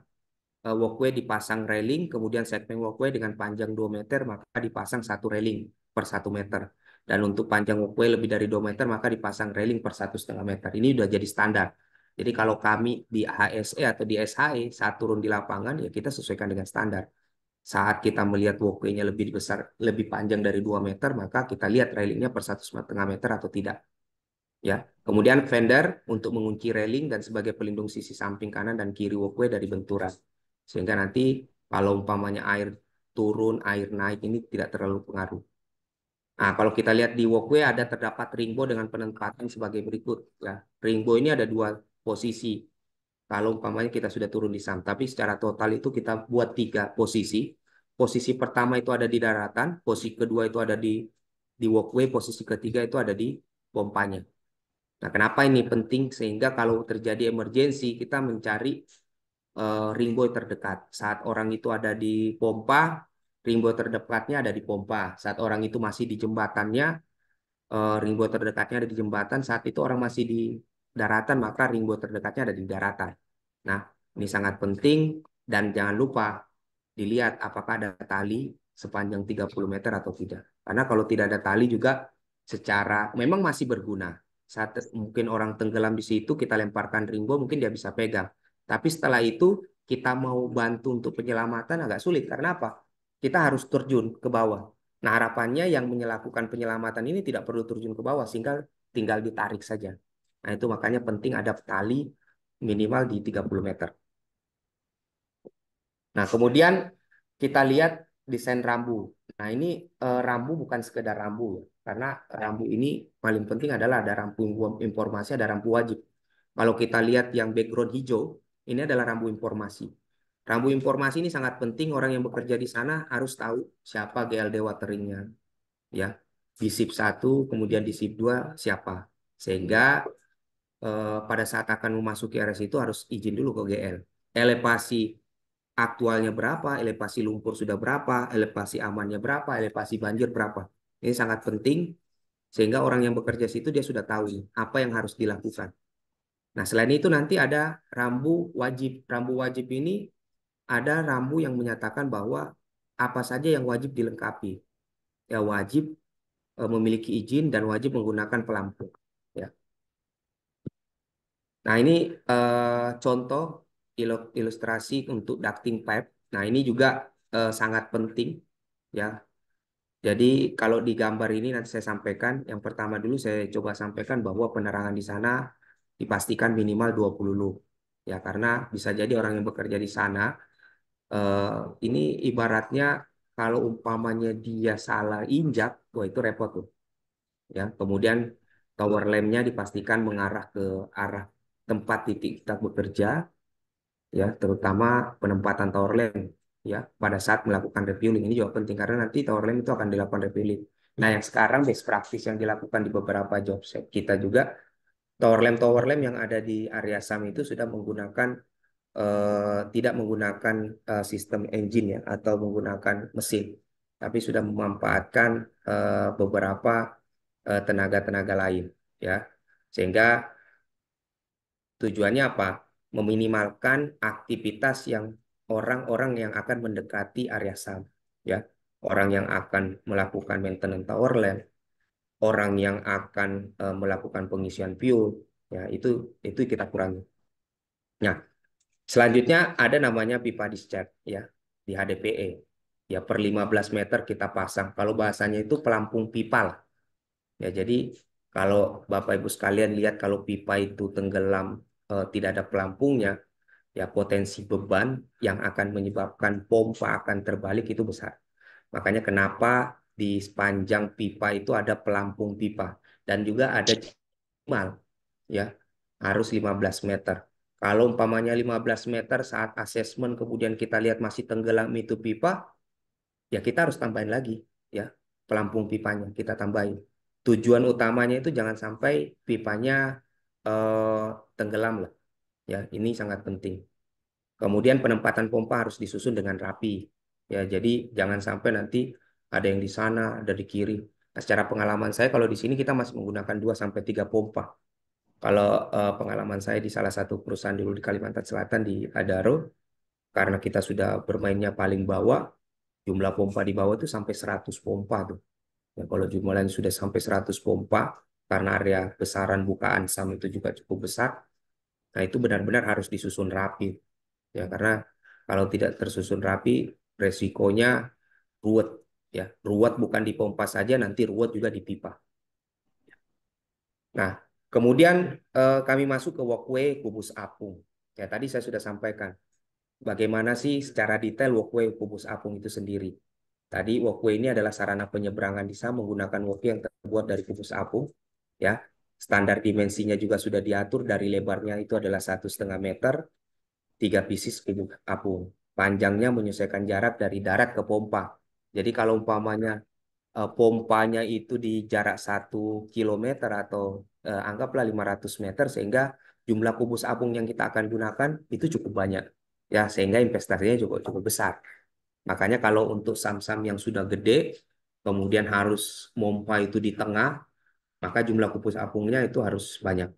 walkway dipasang railing, kemudian segmen walkway dengan panjang 2 meter, maka dipasang satu railing per 1 meter. Dan untuk panjang walkway lebih dari 2 meter, maka dipasang railing per 1,5 meter. Ini sudah jadi standar. Jadi kalau kami di HSE atau di SHE saat turun di lapangan, ya kita sesuaikan dengan standar. Saat kita melihat walkway-nya lebih besar, lebih panjang dari 2 meter, maka kita lihat railingnya per 1,5 meter atau tidak. ya. Kemudian fender untuk mengunci railing dan sebagai pelindung sisi samping kanan dan kiri walkway dari benturan. Sehingga nanti kalau umpamanya air turun, air naik ini tidak terlalu pengaruh. Nah, kalau kita lihat di walkway ada terdapat ringbo dengan penempatan sebagai berikut. Ya, ringbo ini ada dua posisi. Kalau umpamanya kita sudah turun di SAM, tapi secara total itu kita buat tiga posisi. Posisi pertama itu ada di daratan, posisi kedua itu ada di walkway, posisi ketiga itu ada di pompanya. Nah, kenapa ini penting? Sehingga kalau terjadi emergensi, kita mencari ring buoy terdekat. Saat orang itu ada di pompa, ring buoy terdekatnya ada di pompa. Saat orang itu masih di jembatannya, ring buoy terdekatnya ada di jembatan. Saat itu orang masih di daratan, maka ring buoy terdekatnya ada di daratan. Nah, ini sangat penting dan jangan lupa dilihat apakah ada tali sepanjang 30 meter atau tidak. Karena kalau tidak ada tali juga secara memang masih berguna. Saat mungkin orang tenggelam di situ, kita lemparkan ringbo, mungkin dia bisa pegang. Tapi setelah itu kita mau bantu untuk penyelamatan agak sulit. Karena apa? Kita harus terjun ke bawah. Nah, harapannya yang melakukan penyelamatan ini tidak perlu terjun ke bawah, sehingga tinggal ditarik saja. Nah, itu makanya penting ada tali minimal di 30 meter. Nah, kemudian kita lihat desain rambu. Nah, ini rambu bukan sekedar rambu ya. Karena rambu ini paling penting adalah ada rambu informasi, ada rambu wajib. Kalau kita lihat yang background hijau, ini adalah rambu informasi. Rambu informasi ini sangat penting, orang yang bekerja di sana harus tahu siapa GLD wateringnya. Ya, di SIP 1, kemudian di SIP 2 siapa. Sehingga pada saat akan memasuki area itu harus izin dulu ke GL. Elevasi aktualnya berapa, elevasi lumpur sudah berapa, elevasi amannya berapa, elevasi banjir berapa. Ini sangat penting sehingga orang yang bekerja situ dia sudah tahu apa yang harus dilakukan. Nah, selain itu nanti ada rambu wajib. Rambu wajib ini ada rambu yang menyatakan bahwa apa saja yang wajib dilengkapi. Ya, wajib memiliki izin dan wajib menggunakan pelampung. Ya. Nah, ini contoh ilustrasi untuk ducting pipe. Nah, ini juga sangat penting ya. Jadi kalau di gambar ini nanti saya sampaikan, yang pertama dulu saya coba sampaikan bahwa penerangan di sana dipastikan minimal 20 lux. Ya, karena bisa jadi orang yang bekerja di sana eh, ini ibaratnya kalau umpamanya dia salah injak, wah itu repot tuh. Ya, kemudian tower lamp-nya dipastikan mengarah ke arah tempat titik kita bekerja, ya, terutama penempatan tower lamp, ya, pada saat melakukan refueling ini juga penting karena nanti tower lamp itu akan dilakukan refueling. Nah, yang sekarang best practice yang dilakukan di beberapa job site kita juga tower lamp yang ada di area SAM itu sudah menggunakan tidak menggunakan sistem engine ya atau menggunakan mesin, tapi sudah memanfaatkan beberapa tenaga-tenaga lain, ya, sehingga tujuannya apa? Meminimalkan aktivitas yang orang-orang yang akan mendekati area SAM, ya. Orang yang akan melakukan maintenance tower lamp, orang yang akan melakukan pengisian fuel, ya, itu kita kurangi. Nah, selanjutnya ada namanya pipa discharge, ya, di HDPE. Ya, per 15 meter kita pasang. Kalau bahasanya itu pelampung pipa lah. Ya, jadi kalau Bapak Ibu sekalian lihat kalau pipa itu tenggelam tidak ada pelampungnya, ya potensi beban yang akan menyebabkan pompa akan terbalik itu besar. Makanya kenapa di sepanjang pipa itu ada pelampung pipa dan juga ada minimal ya harus 15 meter. Kalau umpamanya 15 meter saat asesmen kemudian kita lihat masih tenggelam itu pipa, ya kita harus tambahin lagi ya pelampung pipanya kita tambahin. Tujuan utamanya itu jangan sampai pipanya tenggelam lah. Ya, ini sangat penting. Kemudian penempatan pompa harus disusun dengan rapi. Ya, jadi jangan sampai nanti ada yang di sana, ada di kiri. Nah, secara pengalaman saya kalau di sini kita masih menggunakan 2 sampai 3 pompa. Kalau pengalaman saya di salah satu perusahaan dulu di Kalimantan Selatan di Adaro, karena kita sudah bermainnya paling bawah, jumlah pompa di bawah itu sampai 100 pompa tuh. Ya, kalau jumlahnya sudah sampai 100 pompa, karena area besaran bukaan SAM itu juga cukup besar, nah itu benar-benar harus disusun rapi. Ya, karena kalau tidak tersusun rapi, resikonya ruwet. Ya, ruwet bukan di pompa saja, nanti ruwet juga di pipa. Nah, Kemudian kami masuk ke walkway kubus apung. Ya, tadi saya sudah sampaikan bagaimana sih secara detail walkway kubus apung itu sendiri. Tadi walkway ini adalah sarana penyeberangan desa menggunakan walkway yang terbuat dari kubus apung. Ya, standar dimensinya juga sudah diatur, dari lebarnya itu adalah 1,5 meter, 3 pieces kubus apung. Panjangnya menyesuaikan jarak dari darat ke pompa. Jadi kalau umpamanya pompanya itu di jarak 1 kilometer atau anggaplah 500 meter, sehingga jumlah kubus apung yang kita akan gunakan itu cukup banyak, ya, sehingga investasinya cukup cukup besar. Makanya kalau untuk sam-sam yang sudah gede kemudian harus pompa itu di tengah, maka jumlah kubus apungnya itu harus banyak.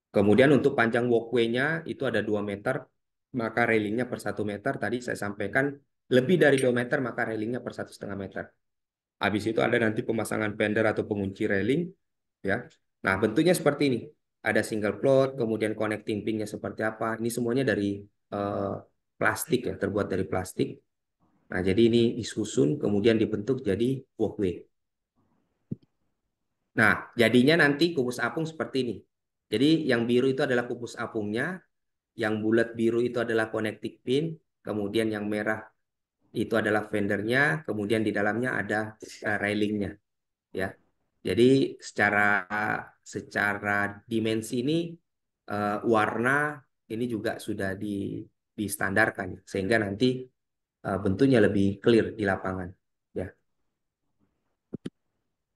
Kemudian untuk panjang walkway-nya itu ada 2 meter, maka railingnya per 1 meter. Tadi saya sampaikan lebih dari 2 meter maka railingnya per 1,5 meter. Habis itu ada nanti pemasangan fender atau pengunci railing, ya. Nah, bentuknya seperti ini. Ada single plot, kemudian connecting pin-nya seperti apa. Ini semuanya dari eh, plastik, ya, terbuat dari plastik. Nah, jadi ini disusun kemudian dibentuk jadi walkway. Nah, jadinya nanti kubus apung seperti ini. Jadi yang biru itu adalah kubus apungnya, yang bulat biru itu adalah connecting pin, kemudian yang merah itu adalah fendernya, kemudian di dalamnya ada railingnya, ya. Jadi secara secara dimensi ini, warna ini juga sudah distandarkan, sehingga nanti bentuknya lebih clear di lapangan, ya.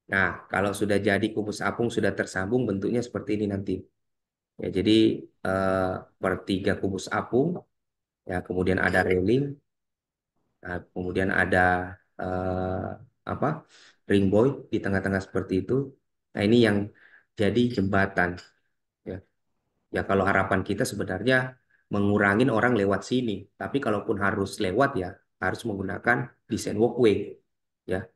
Nah, kalau sudah jadi kubus apung sudah tersambung, bentuknya seperti ini nanti. Ya, jadi per 3 kubus apung, ya, kemudian ada railing, nah, kemudian ada apa, ring boy di tengah-tengah seperti itu. Nah, ini yang jadi jembatan. Ya, ya, kalau harapan kita sebenarnya mengurangin orang lewat sini, tapi kalaupun harus lewat, ya harus menggunakan desain walkway, ya.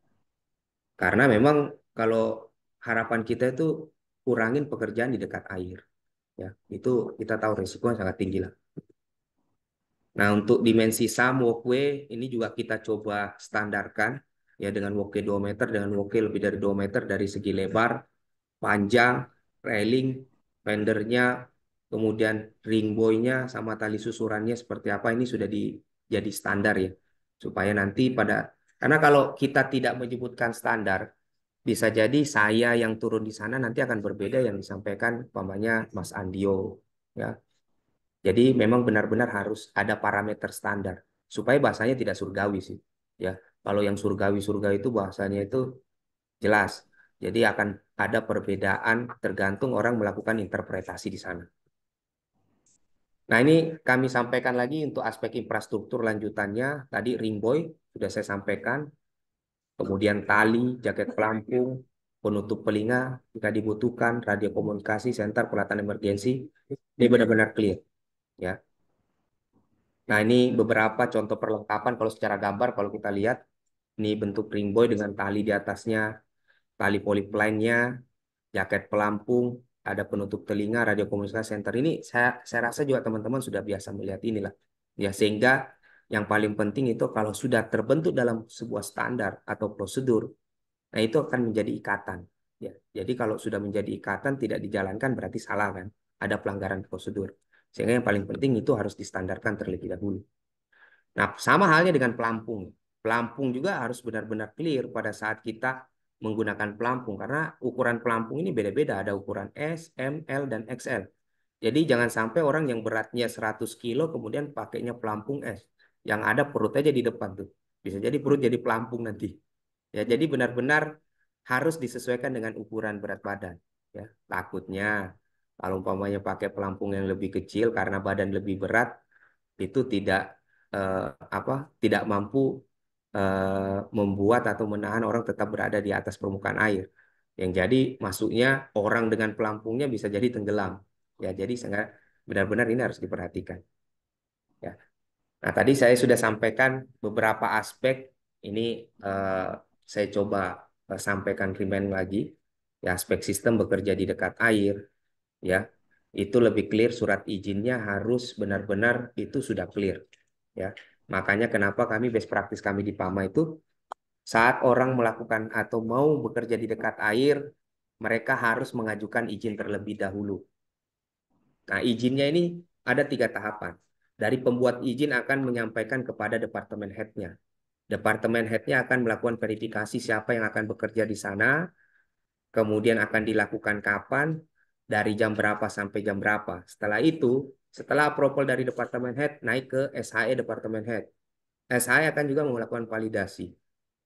Karena memang kalau harapan kita itu kurangin pekerjaan di dekat air, ya. Itu kita tahu risikonya sangat tinggi lah. Nah, untuk dimensi SAM walkway ini juga kita coba standarkan, ya, dengan walkway 2 meter, dengan walkway lebih dari 2 meter dari segi lebar, panjang, railing, fendernya, kemudian ring boy-nya sama tali susurannya seperti apa, ini sudah jadi standar, ya. Supaya nanti karena kalau kita tidak menyebutkan standar, bisa jadi saya yang turun di sana nanti akan berbeda yang disampaikan umpamanya Mas Andio, ya. Jadi memang benar-benar harus ada parameter standar supaya bahasanya tidak surgawi sih, ya. Kalau yang surgawi-surgawi itu bahasanya itu jelas. Jadi akan ada perbedaan tergantung orang melakukan interpretasi di sana. Nah, ini kami sampaikan lagi untuk aspek infrastruktur lanjutannya. Tadi ring boy sudah saya sampaikan. Kemudian tali, jaket pelampung, penutup telinga jika dibutuhkan, radio komunikasi, senter peralatan emergensi. Ini benar-benar clear, ya. Nah, ini beberapa contoh perlengkapan kalau secara gambar kalau kita lihat. Ini bentuk ring boy dengan tali di atasnya, tali polypline-nya, jaket pelampung, ada penutup telinga, radio komunikasi center. Ini saya rasa juga teman-teman sudah biasa melihat inilah. Ya, sehingga yang paling penting itu kalau sudah terbentuk dalam sebuah standar atau prosedur, nah itu akan menjadi ikatan. Ya, jadi kalau sudah menjadi ikatan tidak dijalankan berarti salah, kan? Ada pelanggaran prosedur. Sehingga yang paling penting itu harus distandarkan terlebih dahulu. Nah, sama halnya dengan pelampung. Pelampung juga harus benar-benar clear pada saat kita menggunakan pelampung, karena ukuran pelampung ini beda-beda, ada ukuran S, M, L, dan XL. Jadi jangan sampai orang yang beratnya 100 kilo kemudian pakainya pelampung S. Yang ada perut aja di depan tuh. Bisa jadi perut jadi pelampung nanti. Ya, jadi benar-benar harus disesuaikan dengan ukuran berat badan. Ya, takutnya kalau umpamanya pakai pelampung yang lebih kecil karena badan lebih berat, itu eh, tidak mampu membuat atau menahan orang tetap berada di atas permukaan air. Yang jadi masuknya orang dengan pelampungnya bisa jadi tenggelam. Ya, jadi sangat benar-benar ini harus diperhatikan. Ya. Nah, tadi saya sudah sampaikan beberapa aspek. Ini saya coba sampaikan remind lagi. Ya, aspek sistem bekerja di dekat air, ya, itu lebih clear, surat izinnya harus benar-benar itu sudah clear, ya. Makanya kenapa kami best practice kami di PAMA itu saat orang melakukan atau mau bekerja di dekat air, mereka harus mengajukan izin terlebih dahulu. Nah, izinnya ini ada 3 tahapan. Dari pembuat izin akan menyampaikan kepada departemen head-nya. Departemen head-nya akan melakukan verifikasi siapa yang akan bekerja di sana, kemudian akan dilakukan kapan, dari jam berapa sampai jam berapa. Setelah itu, setelah approval dari departemen head, naik ke SHE departemen head. SHE akan juga melakukan validasi.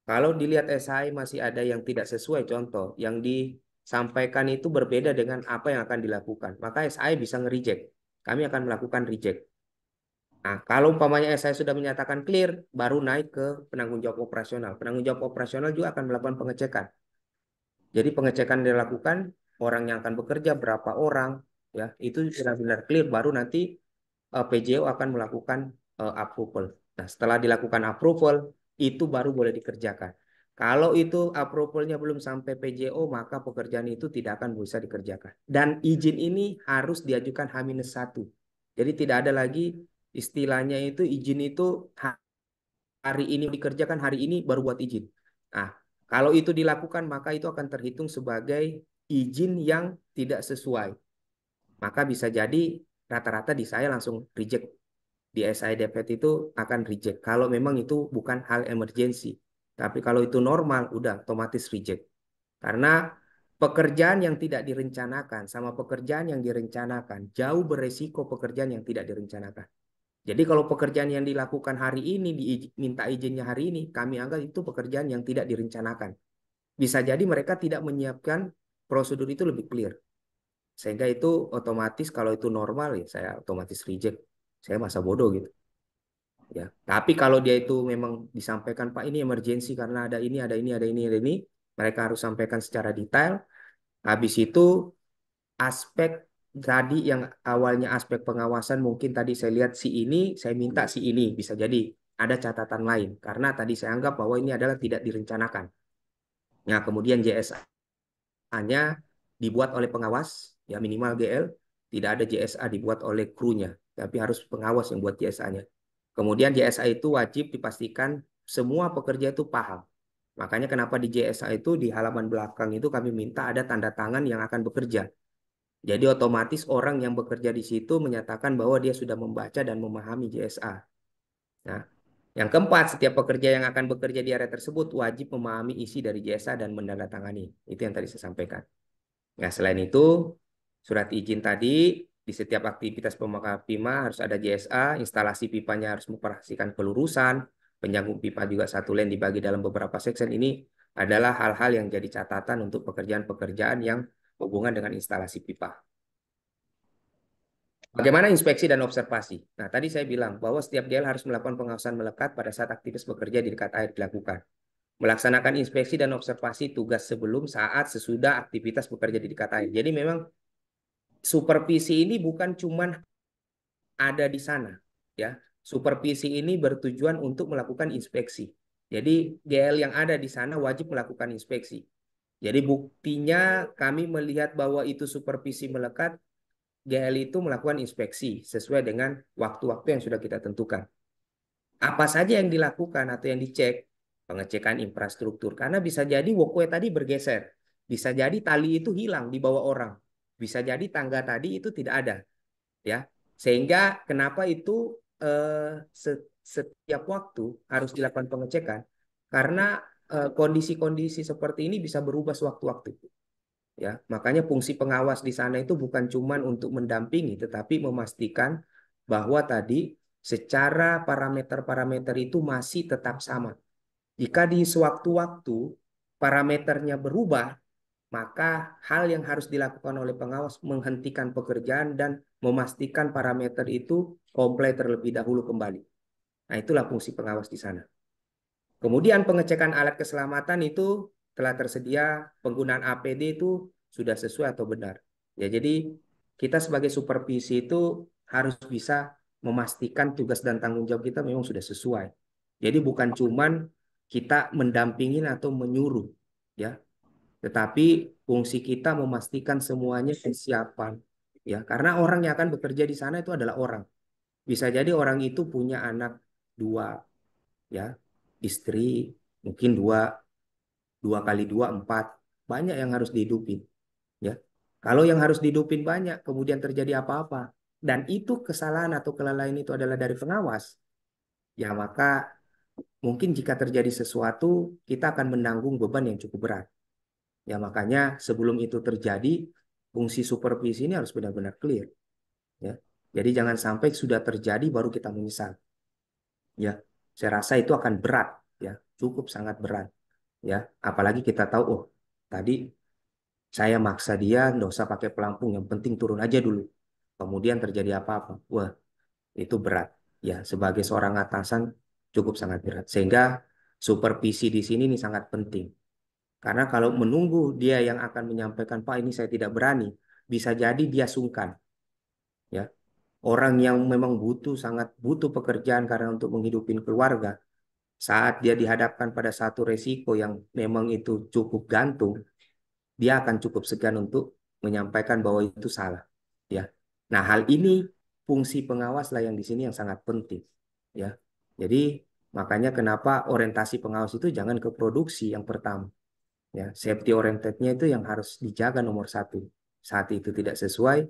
Kalau dilihat SHE masih ada yang tidak sesuai, contoh, yang disampaikan itu berbeda dengan apa yang akan dilakukan, maka SHE bisa nge-reject. Kami akan melakukan reject. Nah, kalau umpamanya SHE sudah menyatakan clear, baru naik ke penanggung jawab operasional. Penanggung jawab operasional juga akan melakukan pengecekan. Jadi pengecekan dilakukan, orang yang akan bekerja, berapa orang, ya itu benar-benar clear, baru nanti PJO akan melakukan approval. Nah, setelah dilakukan approval, itu baru boleh dikerjakan. Kalau itu approvalnya belum sampai PJO, maka pekerjaan itu tidak akan bisa dikerjakan. Dan izin ini harus diajukan H-1. Jadi tidak ada lagi istilahnya itu izin itu hari ini dikerjakan, hari ini baru buat izin. Nah, kalau itu dilakukan, maka itu akan terhitung sebagai izin yang tidak sesuai. Maka bisa jadi rata-rata di saya langsung reject. Di SIDPT itu akan reject. Kalau memang itu bukan hal emergency. Tapi kalau itu normal, udah otomatis reject. Karena pekerjaan yang tidak direncanakan sama pekerjaan yang direncanakan jauh beresiko pekerjaan yang tidak direncanakan. Jadi kalau pekerjaan yang dilakukan hari ini, diminta izinnya hari ini, kami anggap itu pekerjaan yang tidak direncanakan. Bisa jadi mereka tidak menyiapkan prosedur itu lebih clear. Sehingga itu otomatis kalau itu normal ya saya otomatis reject. Saya masa bodoh gitu. Ya. Tapi kalau dia itu memang disampaikan Pak ini emergensi karena ada ini, ada ini, ada ini, ada ini, mereka harus sampaikan secara detail. Habis itu aspek tadi yang awalnya aspek pengawasan mungkin tadi saya lihat si ini, saya minta si ini, bisa jadi ada catatan lain karena tadi saya anggap bahwa ini adalah tidak direncanakan. Nah, kemudian JSA-nya dibuat oleh pengawas, ya minimal GL, tidak ada JSA dibuat oleh krunya, tapi harus pengawas yang buat JSA-nya. Kemudian JSA itu wajib dipastikan semua pekerja itu paham. Makanya kenapa di JSA itu di halaman belakang itu kami minta ada tanda tangan yang akan bekerja. Jadi otomatis orang yang bekerja di situ menyatakan bahwa dia sudah membaca dan memahami JSA. Nah, yang keempat, setiap pekerja yang akan bekerja di area tersebut wajib memahami isi dari JSA dan menandatangani. Itu yang tadi saya sampaikan. Nah, selain itu, surat izin tadi di setiap aktivitas pemakaian pipa harus ada JSA, instalasi pipanya harus memperhatikan pelurusan, penyambung pipa juga satu lane dibagi dalam beberapa section. Ini adalah hal-hal yang jadi catatan untuk pekerjaan-pekerjaan yang hubungan dengan instalasi pipa. Bagaimana inspeksi dan observasi? Nah, tadi saya bilang bahwa setiap GL harus melakukan pengawasan melekat pada saat aktivitas bekerja di dekat air dilakukan. Melaksanakan inspeksi dan observasi tugas sebelum, saat, sesudah aktivitas bekerja di dekat air. Jadi memang supervisi ini bukan cuma ada di sana, ya. Supervisi ini bertujuan untuk melakukan inspeksi. Jadi GL yang ada di sana wajib melakukan inspeksi. Jadi buktinya kami melihat bahwa itu supervisi melekat, GL itu melakukan inspeksi sesuai dengan waktu-waktu yang sudah kita tentukan. Apa saja yang dilakukan atau yang dicek? Pengecekan infrastruktur. Karena bisa jadi walkway tadi bergeser. Bisa jadi tali itu hilang di bawah orang. Bisa jadi tangga tadi itu tidak ada. Ya, sehingga kenapa itu setiap waktu harus dilakukan pengecekan? Karena kondisi-kondisi seperti ini bisa berubah sewaktu-waktu. Ya, makanya fungsi pengawas di sana itu bukan cuma untuk mendampingi, tetapi memastikan bahwa tadi secara parameter-parameter itu masih tetap sama. Jika di sewaktu-waktu parameternya berubah, maka hal yang harus dilakukan oleh pengawas menghentikan pekerjaan dan memastikan parameter itu komplai terlebih dahulu kembali. Nah, itulah fungsi pengawas di sana. Kemudian pengecekan alat keselamatan itu telah tersedia, penggunaan APD itu sudah sesuai atau benar. Ya, jadi kita sebagai supervisi itu harus bisa memastikan tugas dan tanggung jawab kita memang sudah sesuai. Jadi bukan cuman kita mendampingin atau menyuruh, ya, tetapi fungsi kita memastikan semuanya kesiapan, ya, karena orang yang akan bekerja di sana itu adalah orang. Bisa jadi orang itu punya anak dua, ya, istri mungkin dua, dua kali dua empat, banyak yang harus dihidupin. Kalau yang harus dihidupin banyak, kemudian terjadi apa-apa, dan itu kesalahan atau kelalaian itu adalah dari pengawas, ya maka mungkin jika terjadi sesuatu, kita akan menanggung beban yang cukup berat. Ya makanya sebelum itu terjadi, fungsi supervisi ini harus benar-benar clear. Ya, jadi jangan sampai sudah terjadi baru kita menyesal. Ya, saya rasa itu akan berat. Ya, cukup sangat berat. Ya, apalagi kita tahu, oh tadi saya maksa dia nggak usah pakai pelampung, yang penting turun aja dulu. Kemudian terjadi apa-apa. Wah, itu berat. Ya, sebagai seorang atasan cukup sangat berat. Sehingga supervisi di sini ini sangat penting. Karena kalau menunggu dia yang akan menyampaikan, Pak ini saya tidak berani, bisa jadi dia sungkan. Ya, orang yang memang sangat butuh pekerjaan karena untuk menghidupi keluarga, saat dia dihadapkan pada satu resiko yang memang itu cukup gantung, dia akan cukup segan untuk menyampaikan bahwa itu salah. Ya, nah hal ini fungsi pengawas lah yang di sini yang sangat penting. Ya, jadi makanya kenapa orientasi pengawas itu jangan ke produksi yang pertama. Ya, safety orientednya itu yang harus dijaga nomor satu. Saat itu tidak sesuai,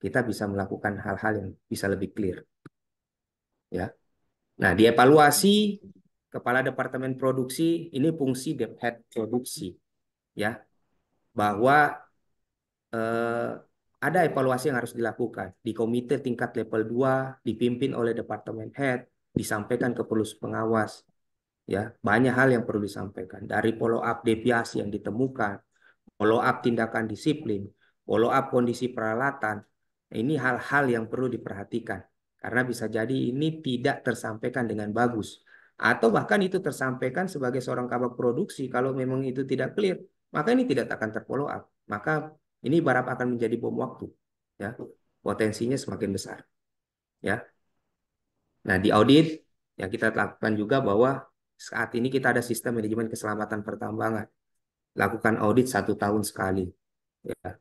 kita bisa melakukan hal-hal yang bisa lebih clear. Ya, nah dievaluasi kepala departemen produksi ini fungsi head produksi. Ya, bahwa eh, ada evaluasi yang harus dilakukan di komite tingkat level 2 dipimpin oleh departemen head, disampaikan ke pelus pengawas. Ya, banyak hal yang perlu disampaikan dari follow up deviasi yang ditemukan, follow up tindakan disiplin, follow up kondisi peralatan. Nah, ini hal-hal yang perlu diperhatikan karena bisa jadi ini tidak tersampaikan dengan bagus atau bahkan itu tersampaikan sebagai seorang kabak produksi kalau memang itu tidak clear, maka ini tidak akan terfollow up. Maka ini barap akan menjadi bom waktu. Ya, potensinya semakin besar. Ya. Nah, di audit yang kita lakukan juga bahwa saat ini kita ada sistem manajemen keselamatan pertambangan. Lakukan audit 1 tahun sekali. Ya.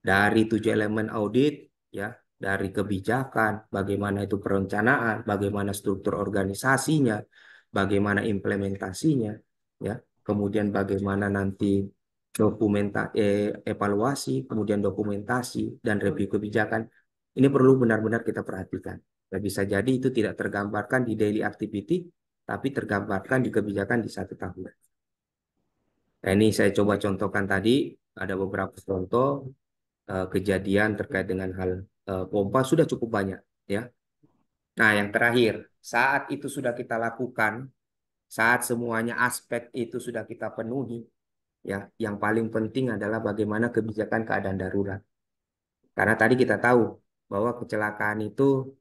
Dari 7 elemen audit, ya, dari kebijakan, bagaimana itu perencanaan, bagaimana struktur organisasinya, bagaimana implementasinya, ya, kemudian bagaimana nanti evaluasi, kemudian dokumentasi dan review kebijakan. Ini perlu benar-benar kita perhatikan. Dan bisa jadi itu tidak tergambarkan di daily activity, tapi tergambarkan di kebijakan di 1 tahun. Nah, ini saya coba contohkan tadi, ada beberapa contoh kejadian terkait dengan hal pompa sudah cukup banyak, ya. Nah, yang terakhir, saat itu sudah kita lakukan, saat semuanya aspek itu sudah kita penuhi, ya, yang paling penting adalah bagaimana kebijakan keadaan darurat. Karena tadi kita tahu bahwa kecelakaan itu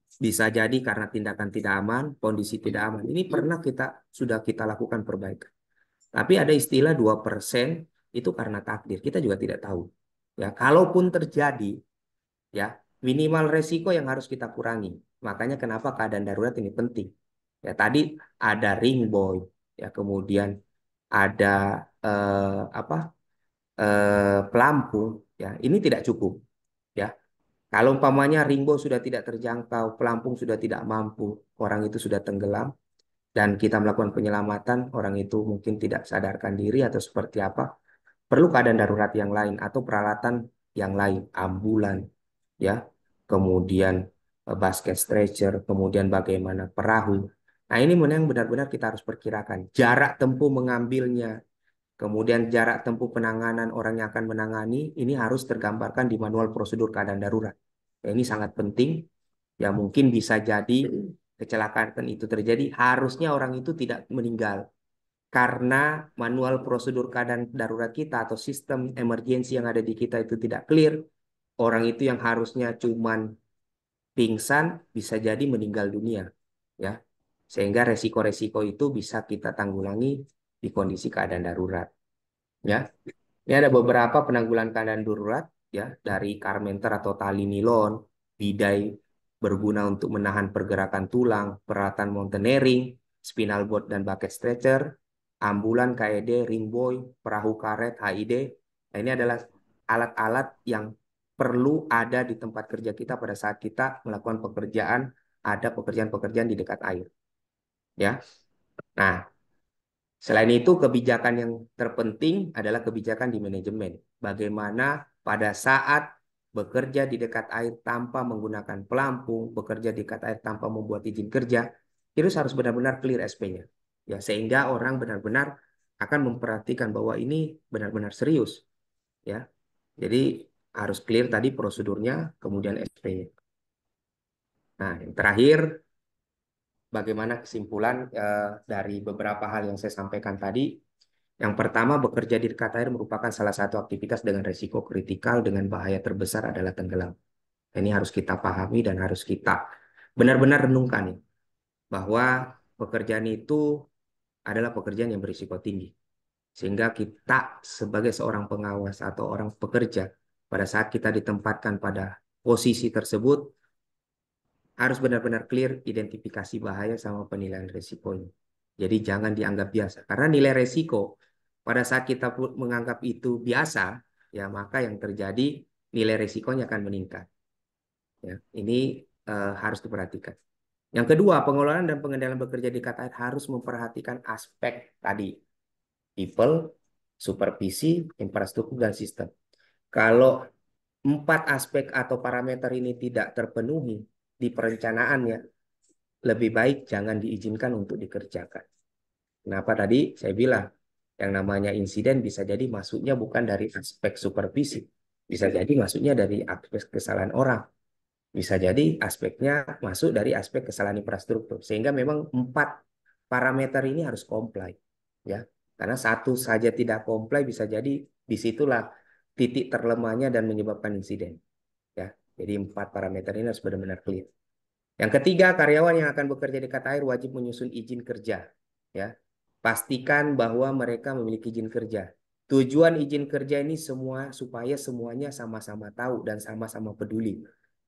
bisa jadi karena tindakan tidak aman, kondisi tidak aman. Ini pernah sudah kita lakukan perbaikan. Tapi ada istilah 2% itu karena takdir. Kita juga tidak tahu. Ya, kalaupun terjadi, ya, minimal resiko yang harus kita kurangi. Makanya kenapa keadaan darurat ini penting. Ya, tadi ada ring boy, ya, kemudian ada apa? Pelampung, ya. Ini tidak cukup, ya. Kalau umpamanya ring boy sudah tidak terjangkau, pelampung sudah tidak mampu, orang itu sudah tenggelam dan kita melakukan penyelamatan, orang itu mungkin tidak sadarkan diri atau seperti apa, perlu keadaan darurat yang lain atau peralatan yang lain, ambulan, ya, kemudian basket stretcher, kemudian bagaimana perahu. Nah, ini yang benar-benar kita harus perkirakan. Jarak tempuh mengambilnya, kemudian jarak tempuh penanganan orang yang akan menangani, ini harus tergambarkan di manual prosedur keadaan darurat. Ya, ini sangat penting. Ya, mungkin bisa jadi kecelakaan itu terjadi, harusnya orang itu tidak meninggal. Karena manual prosedur keadaan darurat kita atau sistem emergensi yang ada di kita itu tidak clear, orang itu yang harusnya cuman pingsan bisa jadi meninggal dunia, ya. Sehingga resiko-resiko itu bisa kita tanggulangi di kondisi keadaan darurat, ya. Ini ada beberapa penanggulangan keadaan darurat, ya, dari karmenter atau tali nilon, bidai berguna untuk menahan pergerakan tulang, peralatan mountaineering, spinal board dan bucket stretcher, ambulan, KED, ring buoy, perahu karet, HID. Nah, ini adalah alat-alat yang perlu ada di tempat kerja kita pada saat kita melakukan pekerjaan, ada pekerjaan-pekerjaan di dekat air. Ya. Nah, selain itu, kebijakan yang terpenting adalah kebijakan di manajemen. Bagaimana pada saat bekerja di dekat air tanpa menggunakan pelampung, bekerja di dekat air tanpa membuat izin kerja, itu harus benar-benar clear SP-nya. Ya, sehingga orang benar-benar akan memperhatikan bahwa ini benar-benar serius. Ya, jadi harus clear tadi prosedurnya, kemudian SP-nya. Nah, yang terakhir, bagaimana kesimpulan dari beberapa hal yang saya sampaikan tadi? Yang pertama, bekerja di dekat air merupakan salah satu aktivitas dengan risiko kritikal dengan bahaya terbesar adalah tenggelam. Ini harus kita pahami dan harus kita benar-benar renungkan ya, bahwa pekerjaan itu adalah pekerjaan yang berisiko tinggi. Sehingga kita sebagai seorang pengawas atau orang pekerja, pada saat kita ditempatkan pada posisi tersebut, harus benar-benar clear identifikasi bahaya sama penilaian risikonya. Jadi jangan dianggap biasa. Karena nilai risiko pada saat kita menganggap itu biasa, ya maka yang terjadi nilai risikonya akan meningkat. Ya, ini harus diperhatikan. Yang kedua, pengelolaan dan pengendalian bekerja di kata harus memperhatikan aspek tadi, people, supervisi, infrastruktur, dan sistem. Kalau 4 aspek atau parameter ini tidak terpenuhi di perencanaannya, lebih baik jangan diizinkan untuk dikerjakan. Kenapa tadi saya bilang, yang namanya insiden bisa jadi masuknya bukan dari aspek supervisi, bisa jadi masuknya dari aspek kesalahan orang, bisa jadi aspeknya masuk dari aspek kesalahan infrastruktur. Sehingga memang 4 parameter ini harus comply. Ya. Karena satu saja tidak comply bisa jadi disitulah titik terlemahnya dan menyebabkan insiden. Ya. Jadi 4 parameter ini harus benar-benar clear. Yang ketiga, karyawan yang akan bekerja di kata air wajib menyusun izin kerja. Ya. Pastikan bahwa mereka memiliki izin kerja. Tujuan izin kerja ini semua supaya semuanya sama-sama tahu dan sama-sama peduli.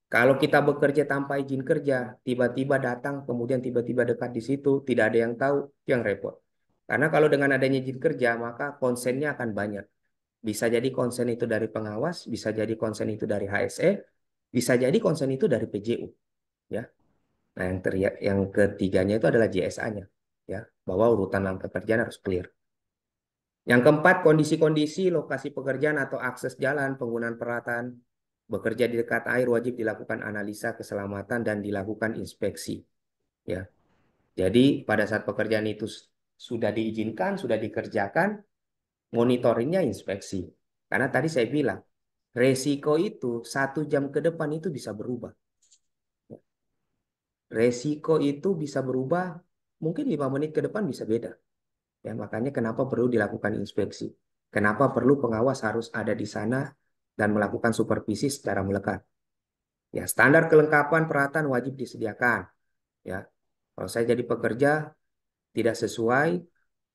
Kalau kita bekerja tanpa izin kerja, tiba-tiba datang, kemudian tiba-tiba dekat di situ, tidak ada yang tahu, itu yang repot. Karena kalau dengan adanya izin kerja, maka konsennya akan banyak. Bisa jadi konsen itu dari pengawas, bisa jadi konsen itu dari HSE, bisa jadi konsen itu dari PJU. Ya. Nah, yang ketiganya itu adalah JSA-nya. Ya, bahwa urutan pekerjaan harus clear. Yang keempat, kondisi-kondisi lokasi pekerjaan atau akses jalan, penggunaan peralatan, bekerja di dekat air wajib dilakukan analisa keselamatan dan dilakukan inspeksi. Ya. Jadi pada saat pekerjaan itu sudah diizinkan, sudah dikerjakan, monitoringnya inspeksi. Karena tadi saya bilang, resiko itu 1 jam ke depan itu bisa berubah. Resiko itu bisa berubah, mungkin 5 menit ke depan bisa beda. Ya, makanya kenapa perlu dilakukan inspeksi. Kenapa perlu pengawas harus ada di sana dan melakukan supervisi secara melekat. Ya, standar kelengkapan peralatan wajib disediakan. Ya, kalau saya jadi pekerja tidak sesuai,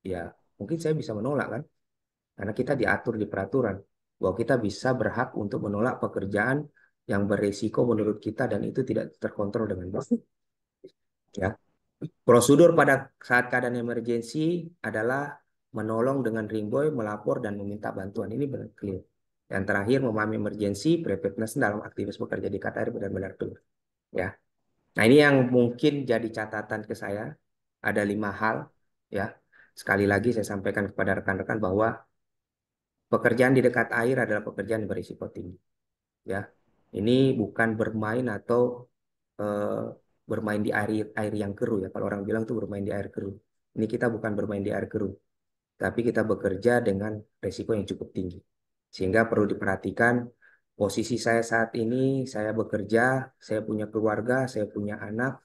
ya mungkin saya bisa menolak kan, karena kita diatur di peraturan bahwa kita bisa berhak untuk menolak pekerjaan yang beresiko menurut kita dan itu tidak terkontrol dengan baik. Ya, prosedur pada saat keadaan emergensi adalah menolong dengan ringboy, melapor dan meminta bantuan. Ini benar clear. Yang terakhir, memahami emergensi, preparedness dalam aktivitas bekerja di KTR benar-benar clear. Ya. Nah, ini yang mungkin jadi catatan ke saya. Ada 5 hal. Ya. Sekali lagi saya sampaikan kepada rekan-rekan bahwa pekerjaan di dekat air adalah pekerjaan yang berisiko tinggi. Ya. Ini bukan bermain atau eh, bermain di air yang keruh ya. Kalau orang bilang tuh bermain di air keruh. Ini kita bukan bermain di air keruh, tapi kita bekerja dengan resiko yang cukup tinggi. Sehingga perlu diperhatikan posisi saya saat ini, saya bekerja, saya punya keluarga, saya punya anak.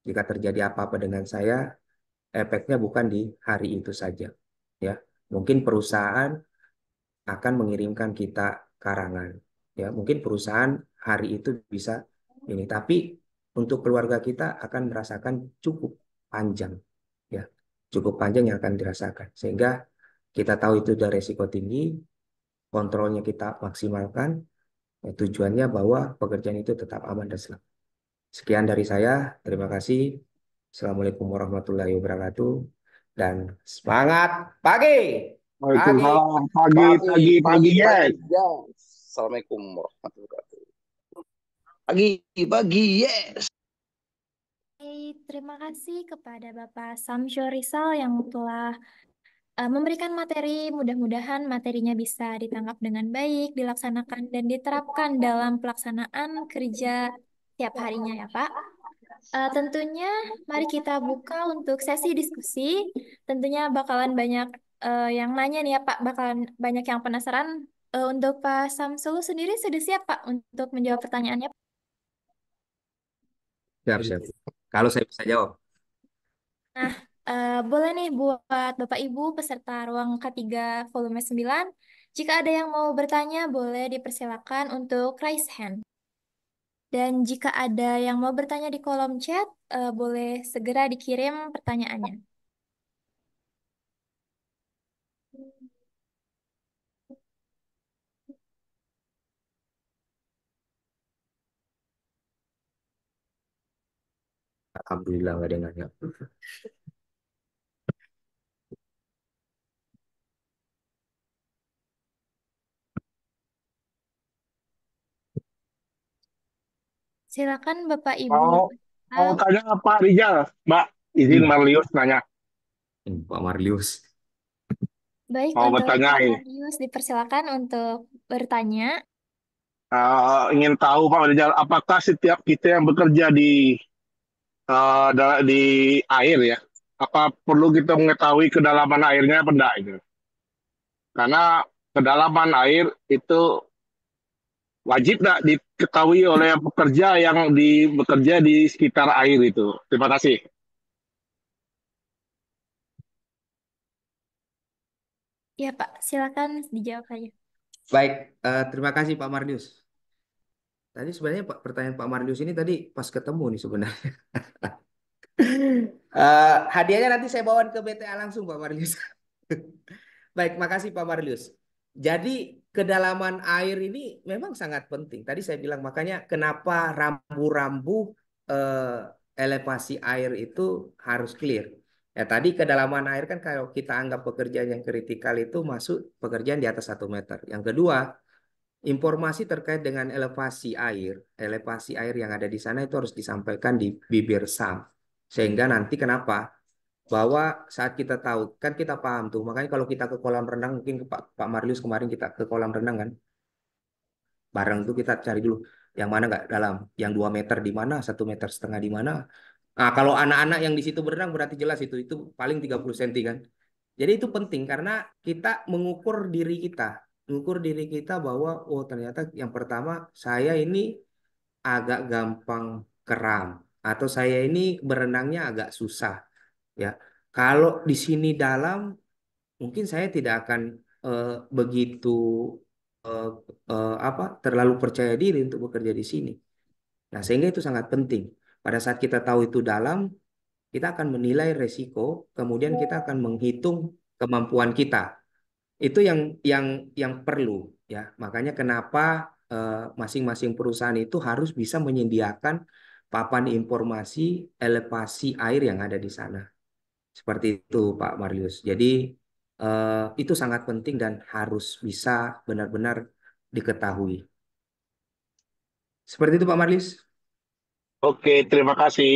Jika terjadi apa-apa dengan saya, efeknya bukan di hari itu saja. Ya, mungkin perusahaan akan mengirimkan kita karangan. Ya, mungkin perusahaan hari itu bisa ini, tapi untuk keluarga kita akan merasakan cukup panjang, ya, cukup panjang yang akan dirasakan. Sehingga kita tahu itu ada resiko tinggi, kontrolnya kita maksimalkan, ya, tujuannya bahwa pekerjaan itu tetap aman dan selamat. Sekian dari saya, terima kasih. Assalamualaikum warahmatullahi wabarakatuh, dan semangat pagi! Pagi, Waalaikumsalam. Pagi, yes. Assalamualaikum warahmatullahi wabarakatuh. Pagi, yes. Terima kasih kepada Bapak Samsyo Rizal yang telah memberikan materi, mudah-mudahan materinya bisa ditangkap dengan baik, dilaksanakan dan diterapkan dalam pelaksanaan kerja tiap harinya ya Pak. Tentunya mari kita buka untuk sesi diskusi. Tentunya bakalan banyak yang nanya nih ya Pak, bakalan banyak yang penasaran. Untuk Pak Samsul sendiri sudah siap Pak untuk menjawab pertanyaannya? Siap, siap. Kalau saya bisa jawab. Nah, boleh nih buat Bapak Ibu peserta ruang K3 volume 9. Jika ada yang mau bertanya, boleh dipersilakan untuk raise hand. Dan jika ada yang mau bertanya di kolom chat, boleh segera dikirim pertanyaannya. Alhamdulillah nggak ada yang nanya. Silakan Bapak Ibu. Mau mau tanya apa Rizal? Mbak, izin Marlius nanya. Pak Marlius. Baik, Mau untuk bertanya Pak ini. Marius dipersilakan untuk bertanya. Ingin tahu Pak Rizal, apakah setiap kita yang bekerja di air ya, apa perlu kita mengetahui kedalaman airnya apa enggak itu? Karena kedalaman air itu wajib enggak diketahui oleh pekerja yang bekerja di sekitar air itu. Terima kasih. Ya Pak, silakan dijawab saja. Baik, terima kasih Pak Marlius. Tadi sebenarnya pertanyaan Pak Marlius ini tadi pas ketemu nih sebenarnya. Hadiahnya nanti saya bawa ke BTA langsung Pak Marlius. Baik, makasih Pak Marlius. Jadi kedalaman air ini memang sangat penting. Tadi saya bilang makanya kenapa rambu-rambu eh, elevasi air itu harus clear. Ya tadi kedalaman air kan kalau kita anggap pekerjaan yang kritikal itu masuk pekerjaan di atas 1 meter. Yang kedua, informasi terkait dengan elevasi air yang ada di sana itu harus disampaikan di bibir SAM. Sehingga nanti kenapa? Bahwa saat kita tahu, kan kita paham tuh. Makanya kalau kita ke kolam renang, mungkin ke Pak Marlius kemarin kita ke kolam renang kan, bareng tuh kita cari dulu yang mana nggak dalam, yang 2 meter di mana, 1,5 meter di mana. Nah, kalau anak-anak yang di situ berenang berarti jelas itu paling 30 cm kan. Jadi itu penting karena kita mengukur diri kita bahwa oh ternyata yang pertama saya ini agak gampang kram atau saya ini berenangnya agak susah ya. Kalau di sini dalam mungkin saya tidak akan eh, begitu eh, terlalu percaya diri untuk bekerja di sini. Nah, sehingga itu sangat penting. Pada saat kita tahu itu dalam, kita akan menilai resiko, kemudian kita akan menghitung kemampuan kita. Itu yang perlu ya. Makanya kenapa masing-masing perusahaan itu harus bisa menyediakan papan informasi elevasi air yang ada di sana. Seperti itu Pak Marius. Jadi itu sangat penting dan harus bisa benar-benar diketahui. Seperti itu Pak Marius. Oke, terima kasih.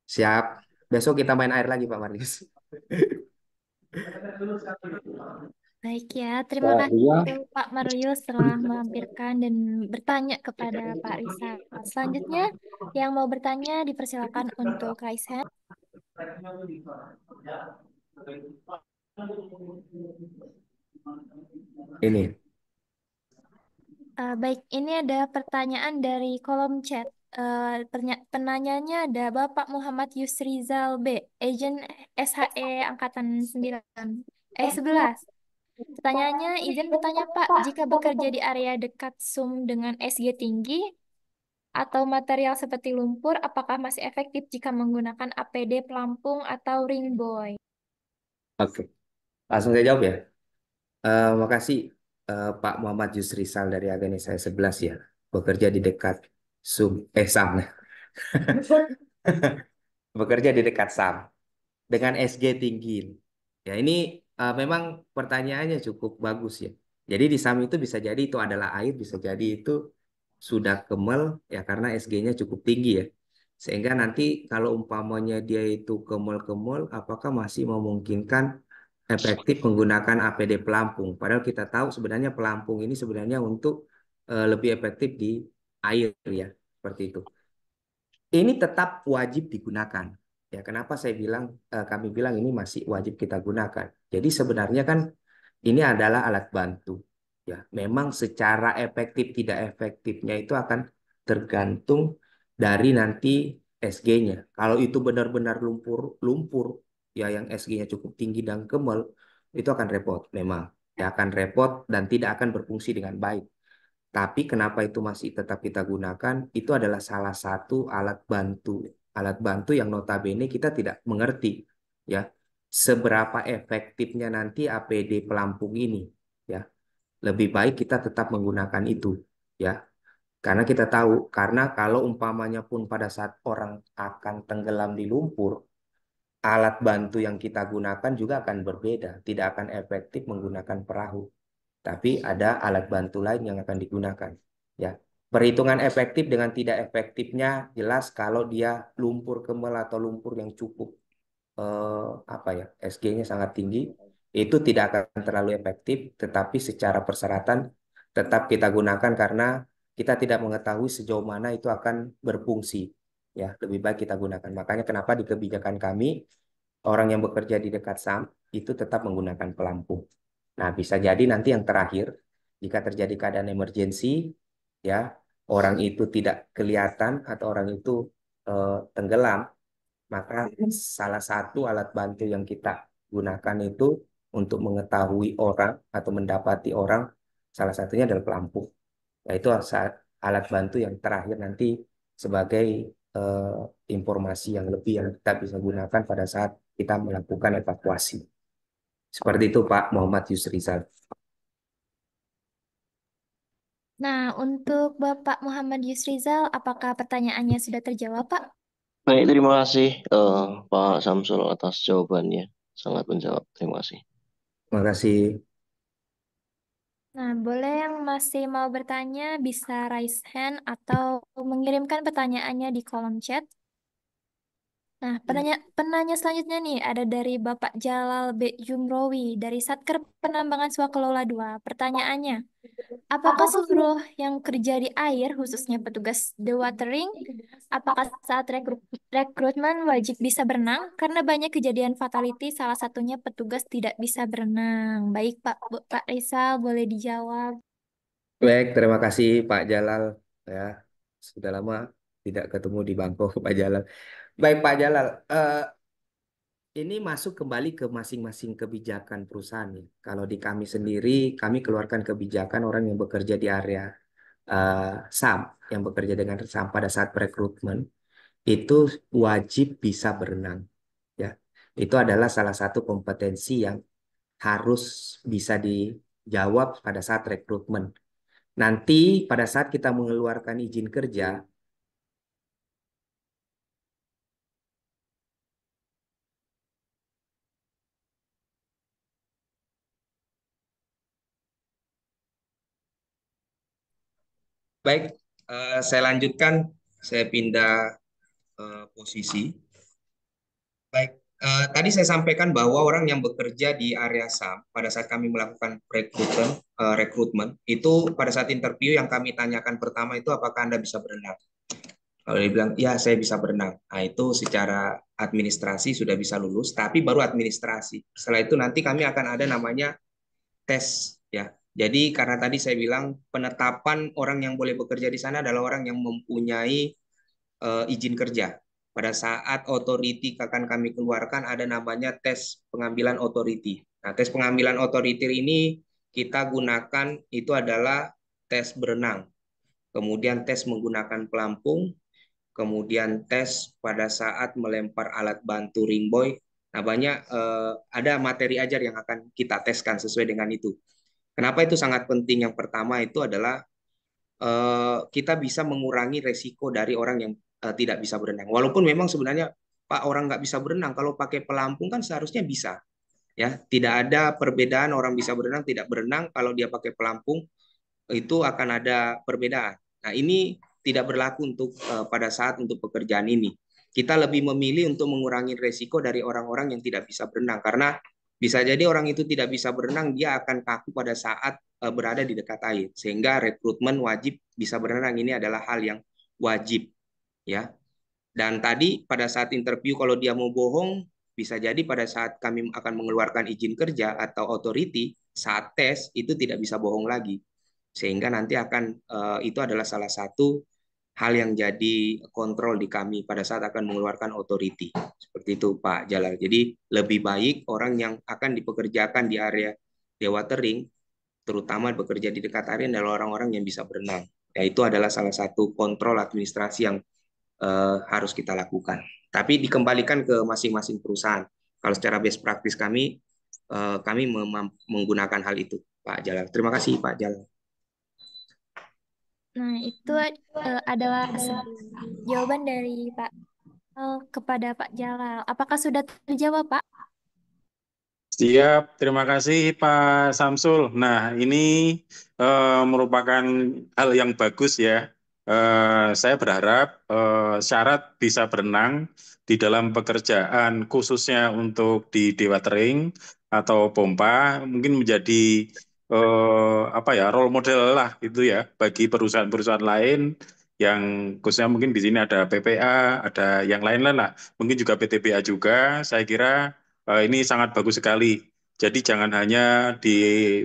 Siap. Besok kita main air lagi Pak Marius. Baik ya, terima kasih untuk Pak Marius telah melampirkan dan bertanya kepada Pak Rizal. Selanjutnya, yang mau bertanya dipersilakan untuk raise hand. Ini. Baik, ini ada pertanyaan dari kolom chat. Penanyanya ada Bapak Muhammad Yusrizal B, Agent SHE Angkatan 9, 11. Pertanyaannya, izin bertanya Pak, jika bekerja di area dekat SUM dengan SG tinggi atau material seperti lumpur, apakah masih efektif jika menggunakan APD pelampung atau ring buoy? Oke. Langsung saya jawab ya. Makasih Pak Muhammad Yusrisal dari Agani saya 11 ya. Bekerja di dekat SAM. Bekerja di dekat SAM dengan SG tinggi. Ya ini memang pertanyaannya cukup bagus ya. Jadi di SAM itu bisa jadi itu adalah air, bisa jadi itu sudah kemel ya karena SG-nya cukup tinggi ya. Sehingga nanti kalau umpamanya dia itu ke mall, apakah masih memungkinkan efektif menggunakan APD pelampung? Padahal kita tahu sebenarnya pelampung ini sebenarnya untuk lebih efektif di air ya, seperti itu. Ini tetap wajib digunakan. Ya, kenapa saya bilang kami bilang ini masih wajib kita gunakan. Jadi sebenarnya kan ini adalah alat bantu. Ya, memang secara efektif tidak efektifnya itu akan tergantung dari nanti SG-nya. Kalau itu benar-benar lumpur ya yang SG-nya cukup tinggi dan kemel, itu akan repot memang. Ya akan repot dan tidak akan berfungsi dengan baik. Tapi kenapa itu masih tetap kita gunakan? Itu adalah salah satu alat bantu. Alat bantu yang notabene kita tidak mengerti ya seberapa efektifnya nanti APD pelampung ini ya. Lebih baik kita tetap menggunakan itu ya. Karena kita tahu karena kalau umpamanya pun pada saat orang akan tenggelam di lumpur, alat bantu yang kita gunakan juga akan berbeda, tidak akan efektif menggunakan perahu tapi ada alat bantu lain yang akan digunakan. Ya, perhitungan efektif dengan tidak efektifnya jelas kalau dia lumpur kemel atau lumpur yang cukup apa ya SG-nya sangat tinggi itu tidak akan terlalu efektif, tetapi secara persyaratan tetap kita gunakan karena kita tidak mengetahui sejauh mana itu akan berfungsi. Ya, lebih baik kita gunakan. Makanya kenapa di kebijakan kami orang yang bekerja di dekat SAM itu tetap menggunakan pelampung. Nah, bisa jadi nanti yang terakhir, jika terjadi keadaan emergensi, ya orang itu tidak kelihatan atau orang itu tenggelam, maka salah satu alat bantu yang kita gunakan itu untuk mengetahui orang atau mendapati orang, salah satunya adalah pelampung. Yaitu alat bantu yang terakhir nanti sebagai eh, informasi yang lebih yang kita bisa gunakan pada saat kita melakukan evakuasi. Seperti itu Pak Muhammad Yusrizal. Nah, untuk Bapak Muhammad Yusrizal, apakah pertanyaannya sudah terjawab, Pak? Baik, terima kasih Pak Samsul atas jawabannya. Sangat menjawab. Terima kasih. Terima kasih. Nah, boleh yang masih mau bertanya bisa raise hand atau mengirimkan pertanyaannya di kolom chat. Nah, penanya selanjutnya nih ada dari Bapak Jalal B. Jumrowi dari Satker Penambangan Swakelola 2. Pertanyaannya, apakah seluruh yang kerja di air, khususnya petugas dewatering, apakah saat rekrutmen wajib bisa berenang? Karena banyak kejadian fatality, salah satunya petugas tidak bisa berenang. Baik, Pak Rizal, boleh dijawab. Baik, terima kasih Pak Jalal. Ya, sudah lama tidak ketemu di Bangkok Pak Jalal. Baik Pak Jalal, ini masuk kembali ke masing-masing kebijakan perusahaan nih. Kalau di kami sendiri, kami keluarkan kebijakan orang yang bekerja di area SAM, yang bekerja dengan SAM pada saat rekrutmen, itu wajib bisa berenang. Ya, itu adalah salah satu kompetensi yang harus bisa dijawab pada saat rekrutmen. Nanti pada saat kita mengeluarkan izin kerja, baik, saya lanjutkan, saya pindah posisi. Baik, tadi saya sampaikan bahwa orang yang bekerja di area SAM pada saat kami melakukan rekrutmen, itu pada saat interview yang kami tanyakan pertama itu apakah Anda bisa berenang? Kalau dia bilang, ya saya bisa berenang. Nah itu secara administrasi sudah bisa lulus, tapi baru administrasi. Setelah itu nanti kami akan ada namanya tes ya. Jadi karena tadi saya bilang penetapan orang yang boleh bekerja di sana adalah orang yang mempunyai izin kerja. Pada saat authority akan kami keluarkan ada namanya tes pengambilan authority. Nah, tes pengambilan authority ini kita gunakan itu adalah tes berenang, kemudian tes menggunakan pelampung, kemudian tes pada saat melempar alat bantu ring buoy. Nah, banyak ada materi ajar yang akan kita teskan sesuai dengan itu. Kenapa itu sangat penting? Yang pertama itu adalah kita bisa mengurangi resiko dari orang yang tidak bisa berenang. Walaupun memang sebenarnya Pak orang nggak bisa berenang, kalau pakai pelampung kan seharusnya bisa. Ya, tidak ada perbedaan orang bisa berenang tidak berenang kalau dia pakai pelampung itu akan ada perbedaan. Nah ini tidak berlaku untuk pada saat untuk pekerjaan ini. Kita lebih memilih untuk mengurangi resiko dari orang-orang yang tidak bisa berenang, karena bisa jadi orang itu tidak bisa berenang, dia akan kaku pada saat berada di dekat air, sehingga rekrutmen wajib bisa berenang ini adalah hal yang wajib, ya. Dan tadi pada saat interview kalau dia mau bohong, bisa jadi pada saat kami akan mengeluarkan izin kerja atau authority, saat tes itu tidak bisa bohong lagi. Sehingga nanti akan itu adalah salah satu hal yang jadi kontrol di kami pada saat akan mengeluarkan authority. Seperti itu Pak Jalal. Jadi lebih baik orang yang akan dipekerjakan di area dewatering, terutama bekerja di dekat area adalah orang-orang yang bisa berenang. Ya, itu adalah salah satu kontrol administrasi yang harus kita lakukan. Tapi dikembalikan ke masing-masing perusahaan. Kalau secara best practice kami menggunakan hal itu, Pak Jalal. Terima kasih, Pak Jalal. Nah, itu adalah sebuah jawaban dari Pak kepada Pak Jalal. Apakah sudah terjawab, Pak? Siap, terima kasih Pak Samsul. Nah, ini merupakan hal yang bagus ya. Saya berharap syarat bisa berenang di dalam pekerjaan khususnya untuk di dewatering atau pompa mungkin menjadi role model lah itu ya bagi perusahaan-perusahaan lain yang khususnya mungkin di sini ada PPA, ada yang lain lah, mungkin juga PTBA juga. Saya kira ini sangat bagus sekali. Jadi jangan hanya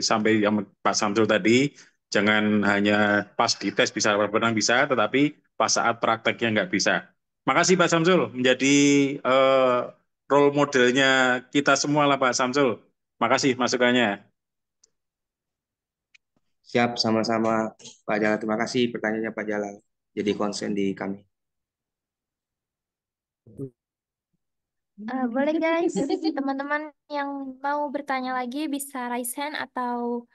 sampai yang Pak Samsul tadi, jangan hanya pas di tes bisa berenang bisa, tetapi pas saat prakteknya nggak bisa. Makasih Pak Samsul, menjadi role modelnya kita semua lah Pak Samsul. Makasih masukannya. Siap, sama-sama Pak Jalal. Terima kasih pertanyaannya Pak Jalal. Jadi concern di kami. Boleh guys, teman-teman yang mau bertanya lagi bisa raise hand atau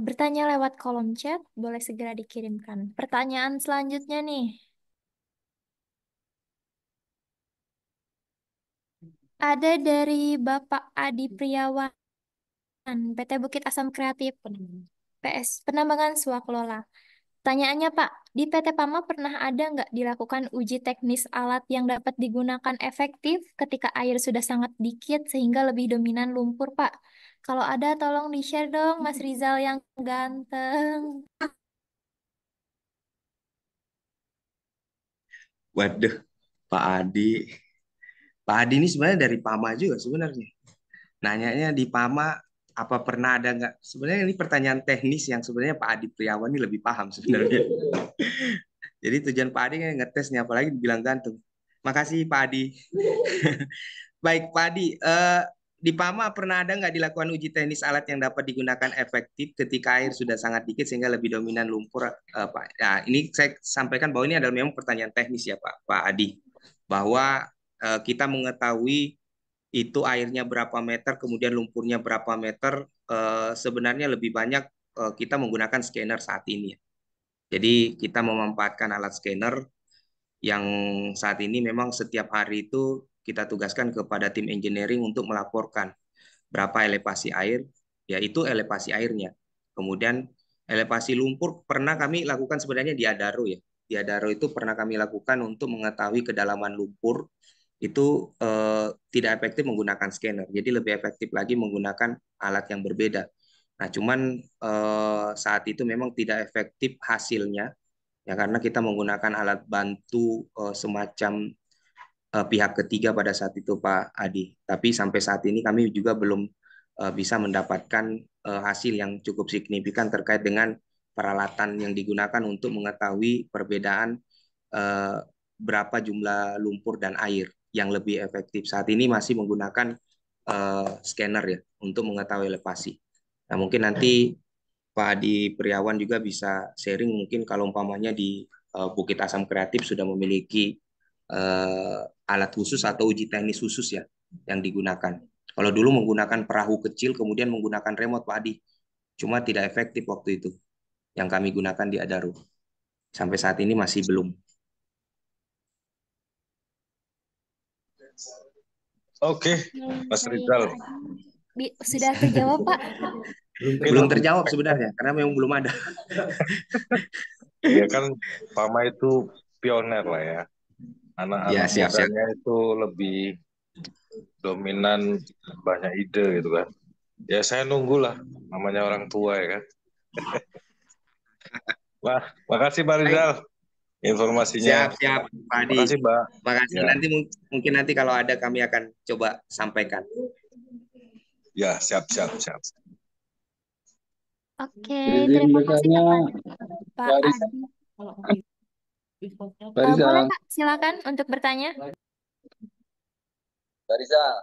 bertanya lewat kolom chat, boleh segera dikirimkan. Pertanyaan selanjutnya nih. Ada dari Bapak Adi Priawan, PT Bukit Asam Kreatif, PS, Penambangan Swakelola. Pertanyaannya Pak, di PT PAMA pernah ada nggak dilakukan uji teknis alat yang dapat digunakan efektif ketika air sudah sangat dikit sehingga lebih dominan lumpur Pak? Kalau ada tolong di-share dong Mas Rizal yang ganteng. Waduh, Pak Adi. Pak Adi ini sebenarnya dari PAMA juga sebenarnya. Nanyanya di PAMA, apa pernah ada nggak? Sebenarnya ini pertanyaan teknis yang sebenarnya Pak Adi Priawan ini lebih paham sebenarnya. Jadi tujuan Pak Adi kan ngetesnya, apalagi dibilang ganteng. Makasih Pak Adi. Baik Pak Adi, di PAMA pernah ada nggak dilakukan uji teknis alat yang dapat digunakan efektif ketika air sudah sangat dikit sehingga lebih dominan lumpur, Pak? Nah, ini saya sampaikan bahwa ini adalah memang pertanyaan teknis ya Pak Adi, bahwa kita mengetahui itu airnya berapa meter, kemudian lumpurnya berapa meter, sebenarnya lebih banyak kita menggunakan scanner saat ini. Jadi kita memanfaatkan alat scanner yang saat ini memang setiap hari itu kita tugaskan kepada tim engineering untuk melaporkan berapa elevasi air, yaitu elevasi airnya. Kemudian elevasi lumpur pernah kami lakukan sebenarnya di Adaro ya. Di Adaro itu pernah kami lakukan untuk mengetahui kedalaman lumpur itu tidak efektif menggunakan scanner. Jadi lebih efektif lagi menggunakan alat yang berbeda. Nah, cuman saat itu memang tidak efektif hasilnya ya karena kita menggunakan alat bantu semacam pihak ketiga pada saat itu Pak Adi. Tapi sampai saat ini kami juga belum bisa mendapatkan hasil yang cukup signifikan terkait dengan peralatan yang digunakan untuk mengetahui perbedaan berapa jumlah lumpur dan air yang lebih efektif. Saat ini masih menggunakan scanner ya untuk mengetahui elevasi. Nah, mungkin nanti Pak Adi Priawan juga bisa sharing mungkin kalau umpamanya di Bukit Asam Kreatif sudah memiliki alat khusus atau uji teknis khusus ya yang digunakan. Kalau dulu menggunakan perahu kecil kemudian menggunakan remote Pak Adi, cuma tidak efektif waktu itu yang kami gunakan di Adaro. Sampai saat ini masih belum. Oke, Mas Rizal. Sudah terjawab Pak? Belum terjawab sebenarnya karena memang belum ada. Ya kan Pama itu pioner lah ya. Ya, Anak-anak siap-siap. mudanya itu lebih dominan, banyak ide gitu kan. Ya saya nunggulah, namanya orang tua ya kan. Wah, makasih Pak Rizal Baik, informasinya. siap-siap, Pak Adi. Makasih Mbak. Makasih. Ya, Nanti mungkin nanti kalau ada kami akan coba sampaikan. ya siap siap siap. Oke, Izin terima kasih bertanya, kepada Pak Pak Adi. Boleh Rizal. Pak, silakan untuk bertanya. Pak Rizal,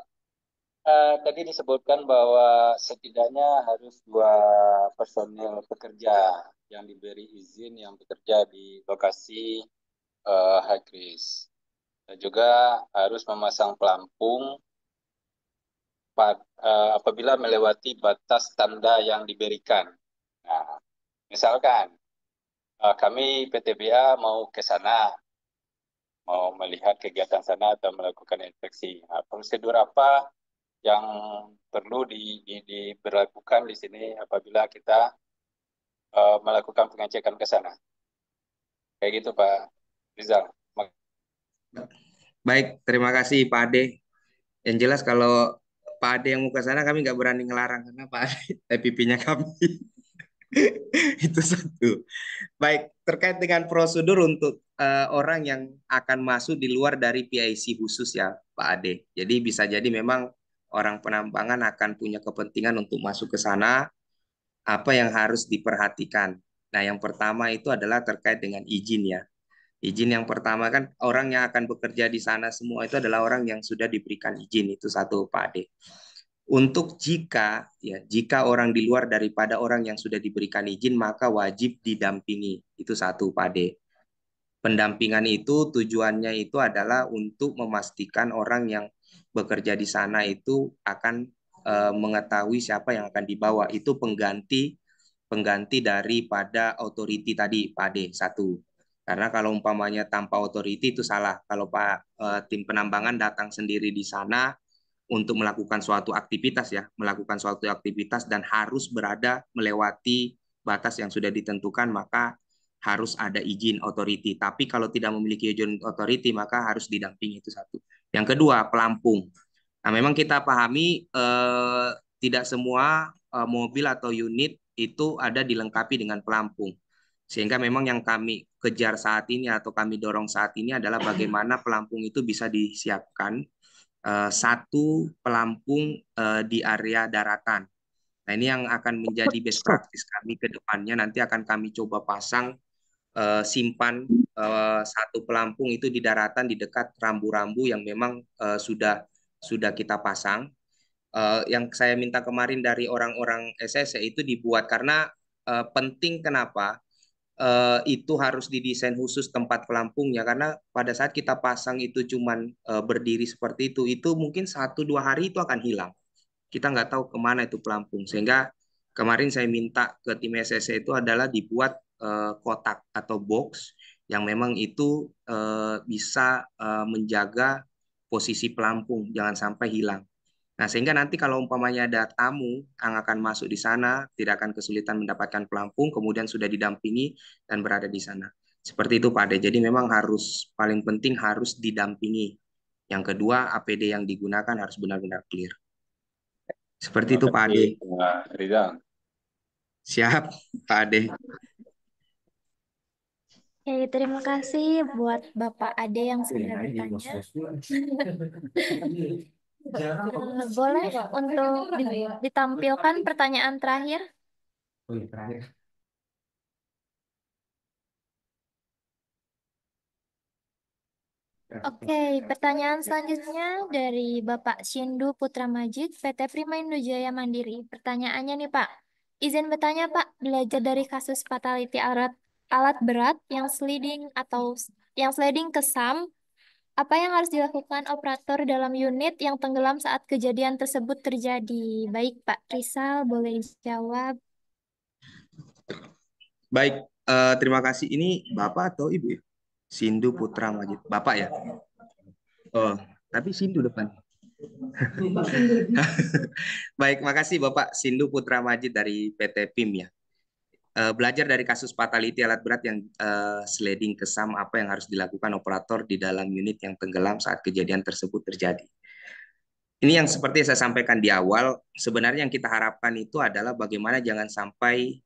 tadi disebutkan bahwa setidaknya harus 2 personil pekerja yang diberi izin yang bekerja di lokasi high risk. Dan juga harus memasang pelampung apabila melewati batas tanda yang diberikan. Nah, misalkan kami PTBA mau ke sana, mau melihat kegiatan sana atau melakukan inspeksi. Nah, prosedur apa yang perlu diberlakukan di sini apabila kita melakukan pengecekan ke sana? Kayak gitu, Pak Rizal. Baik, terima kasih Pak Ade. Yang jelas kalau Pak Ade yang mau ke sana kami nggak berani ngelarang karena Pak Ade pipinya kami. Itu satu. Baik, terkait dengan prosedur untuk orang yang akan masuk di luar dari PIC khusus ya, Pak Ade. Jadi bisa jadi memang orang penambangan akan punya kepentingan untuk masuk ke sana, apa yang harus diperhatikan. Nah, yang pertama itu adalah terkait dengan izin ya. Izin yang pertama kan orang yang akan bekerja di sana semua itu adalah orang yang sudah diberikan izin, itu satu Pak Ade. Untuk jika orang di luar daripada orang yang sudah diberikan izin maka wajib didampingi. Itu satu, Pak Ade. Pendampingan itu tujuannya itu adalah untuk memastikan orang yang bekerja di sana itu akan mengetahui siapa yang akan dibawa. Itu pengganti daripada authority tadi, Pak Ade. Satu. Karena kalau umpamanya tanpa authority itu salah. Kalau tim penambangan datang sendiri di sana untuk melakukan suatu aktivitas ya, melakukan suatu aktivitas dan harus berada melewati batas yang sudah ditentukan, maka harus ada izin authority. Tapi kalau tidak memiliki izin authority, maka harus didampingi, itu satu. Yang kedua, pelampung. Nah, memang kita pahami tidak semua mobil atau unit itu ada dilengkapi dengan pelampung. Sehingga memang yang kami kejar saat ini atau kami dorong saat ini adalah bagaimana pelampung itu bisa disiapkan satu pelampung di area daratan. Nah, ini yang akan menjadi best practice kami ke depannya. Nanti akan kami coba pasang simpan satu pelampung itu di daratan di dekat rambu-rambu yang memang sudah kita pasang. Yang saya minta kemarin dari orang-orang SSC itu dibuat karena penting kenapa? Itu harus didesain khusus tempat pelampungnya karena pada saat kita pasang itu cuman berdiri seperti itu mungkin 1-2 hari itu akan hilang. Kita nggak tahu kemana itu pelampung. Sehingga kemarin saya minta ke tim SSC itu adalah dibuat kotak atau box yang memang itu bisa menjaga posisi pelampung jangan sampai hilang. Nah, sehingga nanti kalau umpamanya ada tamu yang akan masuk di sana, tidak akan kesulitan mendapatkan pelampung, kemudian sudah didampingi dan berada di sana. Seperti itu, Pak Ade. Jadi memang paling penting harus didampingi. Yang kedua, APD yang digunakan harus benar-benar clear. Seperti itu, Pak Ade. Pak Rizal. Siap, Pak Ade. Oke, terima kasih buat Bapak Ade yang sudah bertanya. Boleh untuk ditampilkan pertanyaan terakhir? Oke, pertanyaan selanjutnya dari Bapak Shindu Putra Majid, PT Primaindo Jaya Mandiri. Pertanyaannya nih Pak, izin bertanya Pak, belajar dari kasus fatality alat berat yang sliding ke SAM, apa yang harus dilakukan operator dalam unit yang tenggelam saat kejadian tersebut terjadi? Baik Pak Rizal, boleh dijawab. Baik, terima kasih. Ini Bapak atau Ibu ya? Shindu Putra Majid. Bapak ya? Oh, tapi Shindu depan. Baik, makasih Bapak Shindu Putra Majid dari PT PIM ya. belajar dari kasus fatality alat berat yang sliding ke SAM, apa yang harus dilakukan operator di dalam unit yang tenggelam saat kejadian tersebut terjadi. Ini yang seperti saya sampaikan di awal, sebenarnya yang kita harapkan itu adalah bagaimana jangan sampai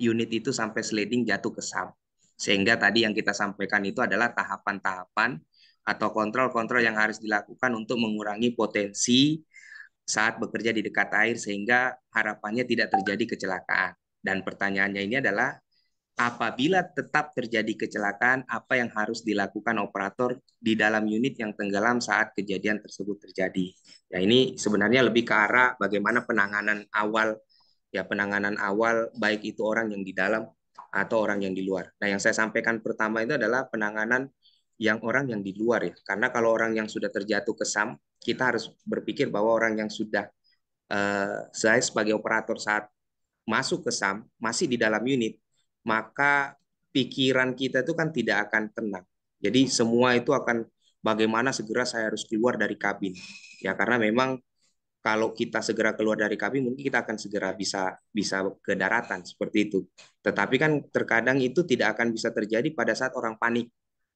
unit itu sampai sliding jatuh ke SAM. Sehingga tadi yang kita sampaikan itu adalah tahapan-tahapan atau kontrol-kontrol yang harus dilakukan untuk mengurangi potensi saat bekerja di dekat air sehingga harapannya tidak terjadi kecelakaan. Dan pertanyaannya ini adalah apabila tetap terjadi kecelakaan, apa yang harus dilakukan operator di dalam unit yang tenggelam saat kejadian tersebut terjadi? Ya, ini sebenarnya lebih ke arah bagaimana penanganan awal, ya penanganan awal baik itu orang yang di dalam atau orang yang di luar. Nah, yang saya sampaikan pertama itu adalah penanganan yang orang yang di luar ya. Karena kalau orang yang sudah terjatuh ke SAM, kita harus berpikir bahwa orang yang sudah saya sebagai operator saat masuk ke SAM masih di dalam unit, maka pikiran kita itu kan tidak akan tenang. Jadi semua itu akan bagaimana segera saya harus keluar dari kabin. Ya karena memang kalau kita segera keluar dari kabin mungkin kita akan segera bisa ke daratan seperti itu. Tetapi kan terkadang itu tidak akan bisa terjadi pada saat orang panik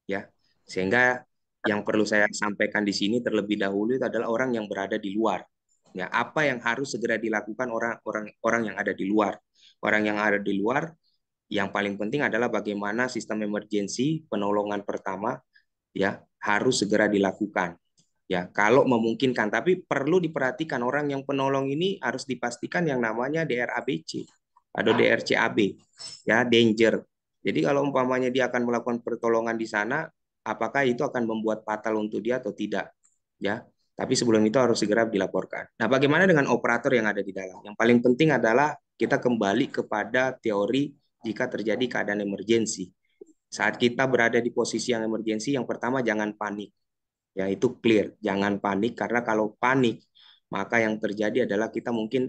ya. Sehingga yang perlu saya sampaikan di sini terlebih dahulu itu adalah orang yang berada di luar. Ya, apa yang harus segera dilakukan orang yang ada di luar. Orang yang ada di luar yang paling penting adalah bagaimana sistem emergensi penolongan pertama ya harus segera dilakukan. Ya, kalau memungkinkan, tapi perlu diperhatikan orang yang penolong ini harus dipastikan yang namanya DRABC atau DRCAB, ya danger. Jadi kalau umpamanya dia akan melakukan pertolongan di sana, apakah itu akan membuat fatal untuk dia atau tidak? Ya, tapi sebelum itu harus segera dilaporkan. Nah, bagaimana dengan operator yang ada di dalam? Yang paling penting adalah kita kembali kepada teori jika terjadi keadaan emergensi. Saat kita berada di posisi yang emergensi, yang pertama jangan panik. Ya, itu clear. Jangan panik karena kalau panik, maka yang terjadi adalah kita mungkin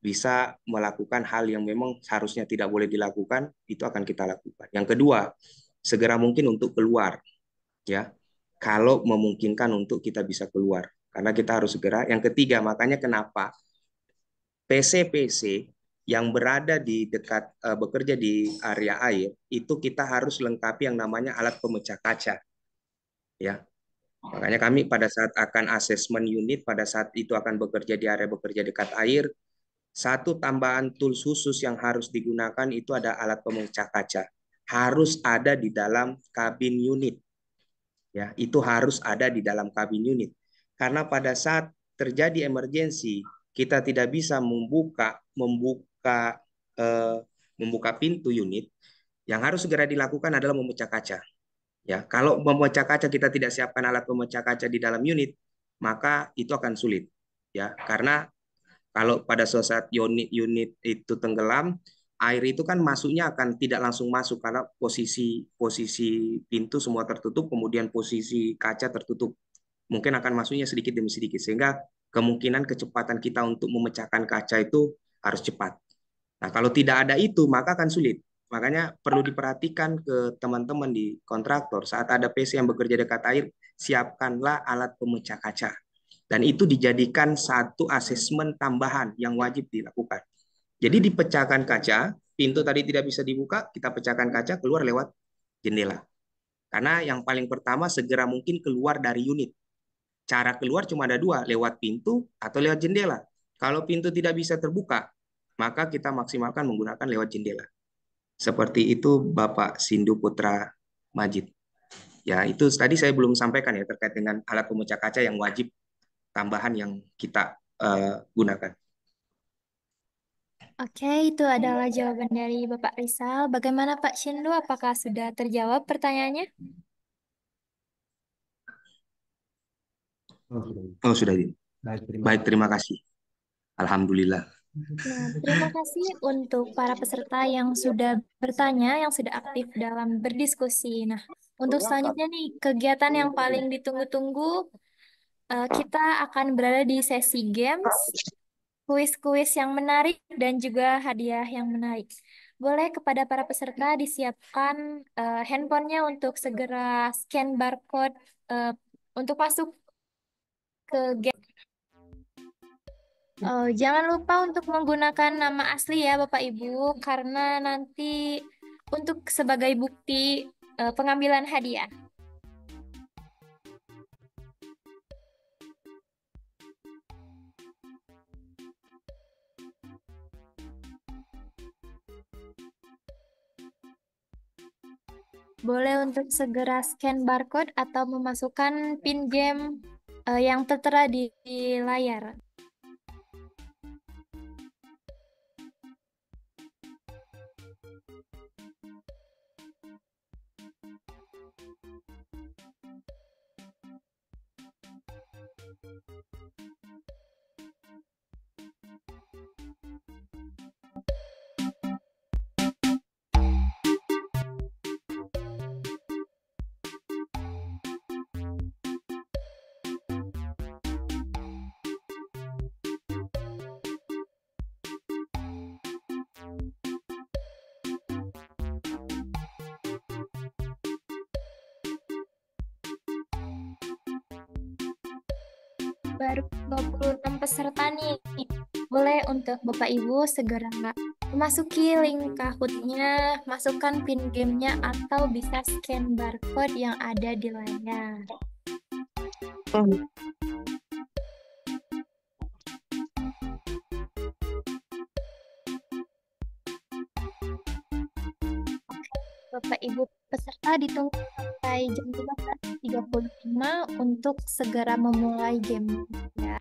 bisa melakukan hal yang memang seharusnya tidak boleh dilakukan, itu akan kita lakukan. Yang kedua, segera mungkin untuk keluar. Ya. Kalau memungkinkan untuk kita bisa keluar. Karena kita harus segera. Yang ketiga, makanya kenapa PC-PC yang berada di dekat bekerja di area air itu kita harus lengkapi yang namanya alat pemecah kaca. Ya. Makanya kami pada saat akan asesmen unit pada saat itu akan bekerja di area bekerja dekat air, satu tambahan tools khusus yang harus digunakan itu ada alat pemecah kaca. Harus ada di dalam kabin unit. Ya, itu harus ada di dalam kabin unit. Karena pada saat terjadi emergensi, kita tidak bisa membuka pintu unit. Yang harus segera dilakukan adalah memecah kaca. Ya, kalau memecah kaca kita tidak siapkan alat pemecah kaca di dalam unit, maka itu akan sulit. Ya, karena kalau pada saat unit itu tenggelam, air itu kan masuknya akan tidak langsung masuk karena posisi pintu semua tertutup, kemudian posisi kaca tertutup. Mungkin akan masuknya sedikit demi sedikit sehingga kemungkinan kecepatan kita untuk memecahkan kaca itu harus cepat. Nah, kalau tidak ada itu maka akan sulit. Makanya perlu diperhatikan ke teman-teman di kontraktor saat ada PC yang bekerja dekat air, siapkanlah alat pemecah kaca. Dan itu dijadikan satu asesmen tambahan yang wajib dilakukan. Jadi dipecahkan kaca, pintu tadi tidak bisa dibuka, kita pecahkan kaca, keluar lewat jendela. Karena yang paling pertama segera mungkin keluar dari unit. Cara keluar cuma ada dua, lewat pintu atau lewat jendela. Kalau pintu tidak bisa terbuka, maka kita maksimalkan menggunakan lewat jendela. Seperti itu Bapak Sindu Putra Majid. Ya, itu tadi saya belum sampaikan ya terkait dengan alat pemecah kaca yang wajib tambahan yang kita gunakan. Oke, itu adalah jawaban dari Bapak Rizal. Bagaimana Pak Shindu? Apakah sudah terjawab pertanyaannya? Oh, sudah. Baik, terima kasih. Alhamdulillah. Nah, terima kasih untuk para peserta yang sudah bertanya, yang sudah aktif dalam berdiskusi. Nah, untuk selanjutnya nih, kegiatan yang paling ditunggu-tunggu, kita akan berada di sesi games, kuis-kuis yang menarik, dan juga hadiah yang menarik. Boleh kepada para peserta disiapkan handphonenya untuk segera scan barcode untuk masuk ke game. Jangan lupa untuk menggunakan nama asli ya Bapak Ibu, karena nanti untuk sebagai bukti pengambilan hadiah. Boleh untuk segera scan barcode atau memasukkan PIN game yang tertera di layar. Baru 26 peserta nih. Boleh untuk Bapak Ibu segera memasuki link Kahoot-nya, masukkan PIN gamenya atau bisa scan barcode yang ada di layar. Bapak Ibu peserta ditunggu sampai jam 13.35 untuk segera memulai game ya.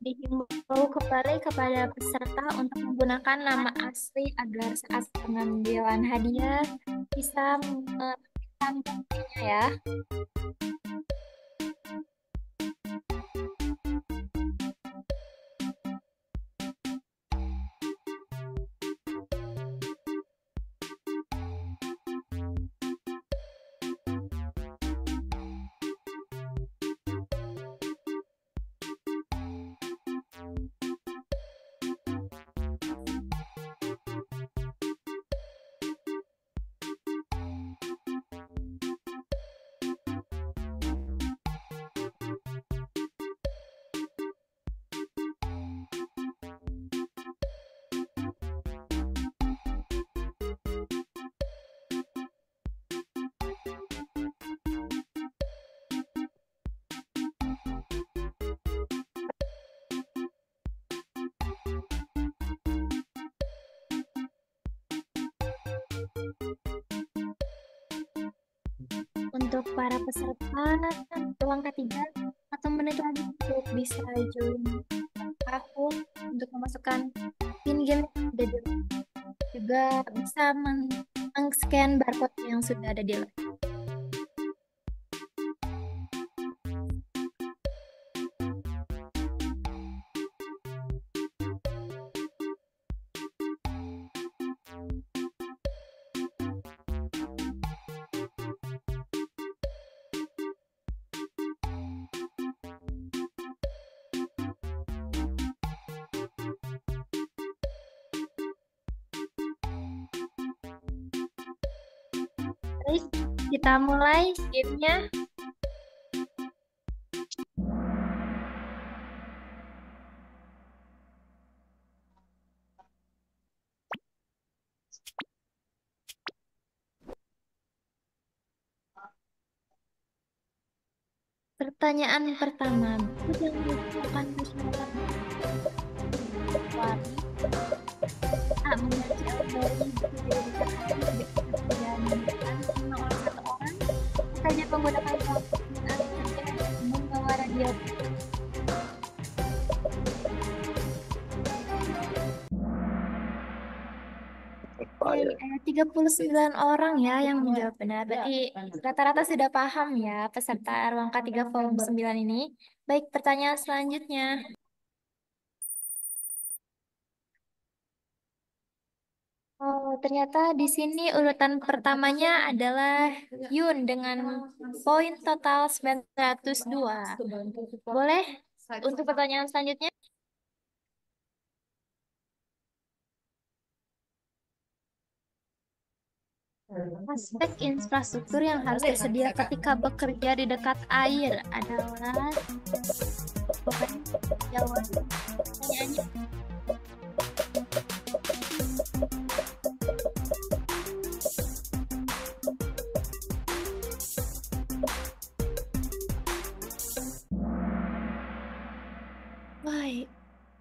Dihimbau kembali kepada peserta untuk menggunakan nama asli agar saat pengambilan hadiah bisa menekan buktinya ya. Untuk para peserta, ruang ketiga 1 menit lagi untuk bisa join Kahoot untuk memasukkan pin game yang ada di juga bisa meng-scan barcode yang sudah ada di layar. Baik, kita mulai gamenya. Pertanyaan pertama, buku yang merupakan persyaratan membaca dari buku jadi dekat air dan mendengarkan oleh satu orang. Saja menggunakan telepon saat bekerja dan membawa radio. Dari 39 orang ya yang menjawab benar. Berarti rata-rata sudah paham ya peserta ruang K3 volume 9 ini. Baik, pertanyaan selanjutnya. Oh, ternyata di sini urutan pertamanya adalah Yun dengan poin total 902. Boleh untuk pertanyaan selanjutnya? Aspek infrastruktur yang harus tersedia ketika bekerja di dekat air adalah bukan jawab pertanyaannya. Baik,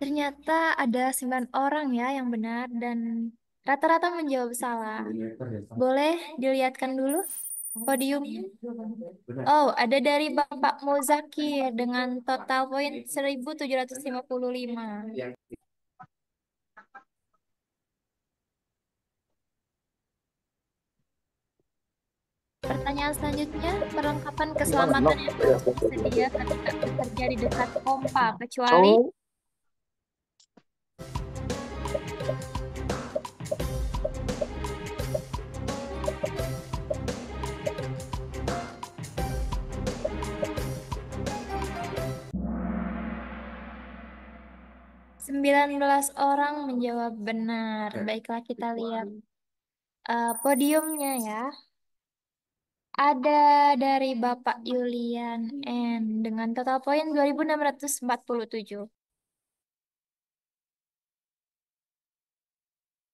ternyata ada 9 orang ya yang benar dan rata-rata menjawab salah. Boleh dilihatkan dulu podiumnya? Oh, ada dari Bapak Muzakir dengan total poin 1755. Pertanyaan selanjutnya, perlengkapan keselamatan yang harus tersedia ketika bekerja di dekat pompa, kecuali sembilan belas orang menjawab benar. Baiklah, kita lihat podiumnya ya. Ada dari Bapak Yulian N dengan total poin 2647.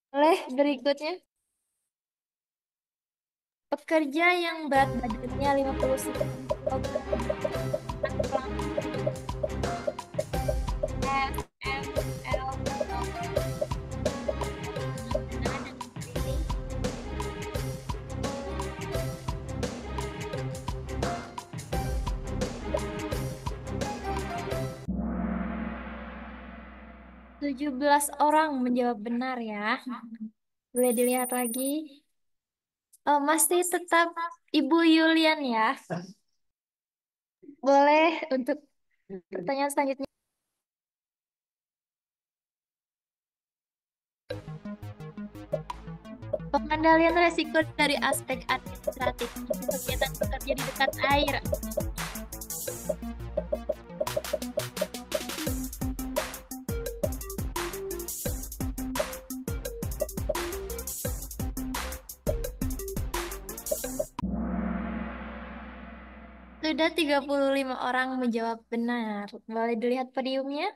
Boleh berikutnya. Pekerja yang berat badannya 59 kilogram. SML 17 orang menjawab benar ya. Boleh dilihat lagi. Oh, masih tetap Ibu Yulian ya. Boleh untuk pertanyaan selanjutnya. Pengendalian resiko dari aspek administratif kegiatan bekerja di dekat air. Sudah 35 orang menjawab benar. Boleh dilihat podiumnya?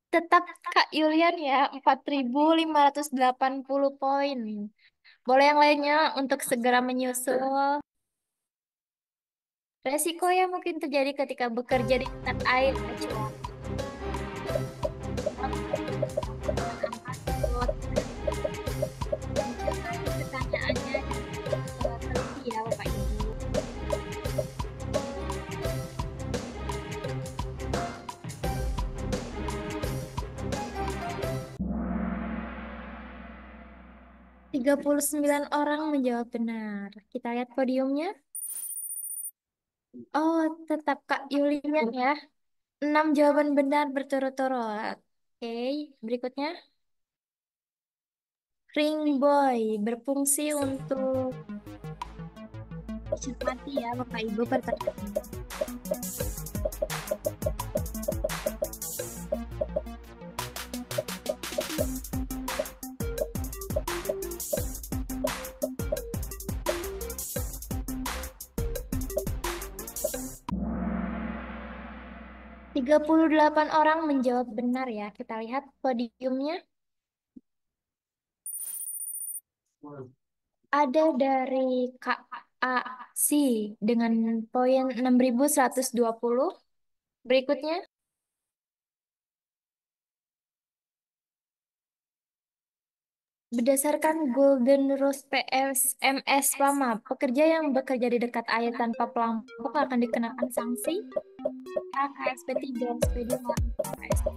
Tetap Kak Yulian ya, 4.580 poin. Boleh yang lainnya untuk segera menyusul. Resiko yang mungkin terjadi ketika bekerja di dekat air, kecuali pertanyaannya teliti ya Bapak Ibu. Tiga puluh 39 orang menjawab benar. Kita lihat podiumnya. Oh, tetap Kak Yulian ya. 6 jawaban benar berturut-turut. Oke, berikutnya. Ring Boy berfungsi untuk cermati ya Bapak Ibu pertanyaan. Tiga 38 orang menjawab benar ya. Kita lihat podiumnya. Ada dari Kak AC dengan poin 6.120. Berikutnya. Berdasarkan Golden Rule PSMS Pama, pekerja yang bekerja di dekat air tanpa pelampung akan dikenakan sanksi KSP 3, SP 2, KSP.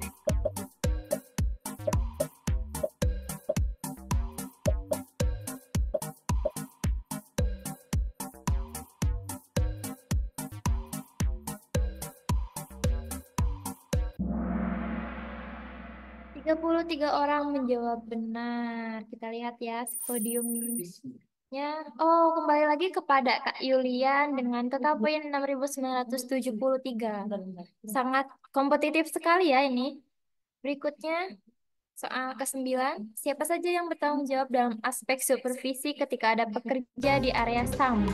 Tiga puluh tiga orang menjawab benar. Kita lihat ya podiumnya. Oh, kembali lagi kepada Kak Yulian dengan total poin 6.973. Sangat kompetitif sekali ya ini. Berikutnya, soal ke-9. Siapa saja yang bertanggung jawab dalam aspek supervisi ketika ada pekerja di area SAM?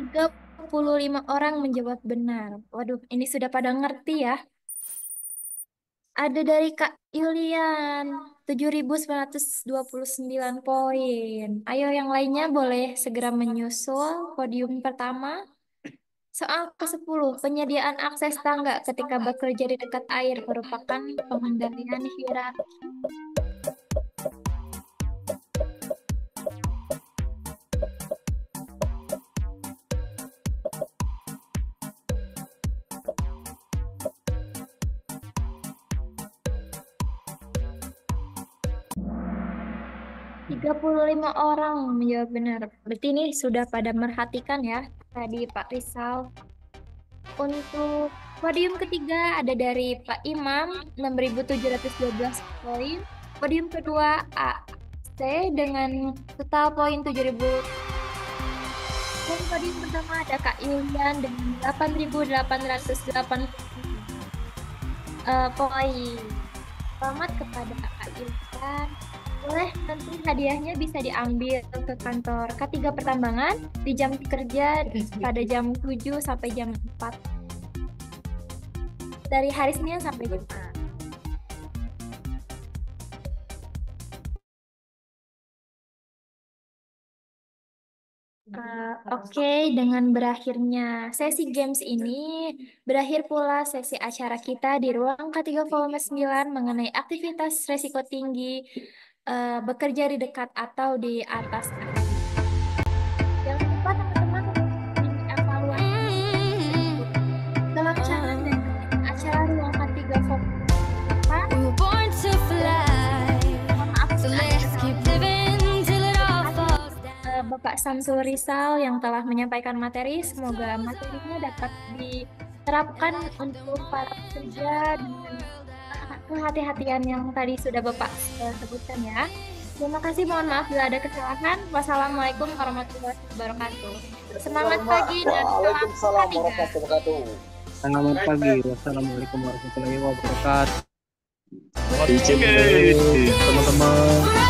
35 orang menjawab benar. Waduh, ini sudah pada ngerti ya. Ada dari Kak Yulian, 7.929 poin. Ayo yang lainnya boleh segera menyusul podium pertama. Soal ke-10, penyediaan akses tangga ketika bekerja di dekat air merupakan pengendalian hierarki. Tiga 35 orang menjawab benar. Berarti ini sudah pada merhatikan ya tadi Pak Rizal. Untuk podium ketiga ada dari Pak Imam 6.712 poin. Podium kedua AC dengan total poin 7.000. Dan podium pertama ada Kak Yulian dengan 8.808 poin. Selamat kepada Kak Yulian. Boleh nanti hadiahnya bisa diambil ke kantor K3 Pertambangan di jam kerja pada jam 7 sampai jam 4. Dari hari Senin sampai Jumat. Oke, dengan berakhirnya sesi games ini, berakhir pula sesi acara kita di ruang K3 volume 9 mengenai aktivitas resiko tinggi bekerja di dekat atau di atas air. Jangan lupa teman-teman evaluasi pelaksanaan dan acara ruang K3 volume 4. Bapak Samsul Rizal yang telah menyampaikan materi, semoga materinya dapat diterapkan untuk para pekerja dengan kehati-hatian yang tadi sudah Bapak sebutkan ya. Terima kasih, mohon maaf bila ada kesalahan. Wassalamualaikum warahmatullahi wabarakatuh. Semangat pagi dan salam K3. Selamat pagi, wassalamualaikum warahmatullahi wabarakatuh. Oke, teman-teman.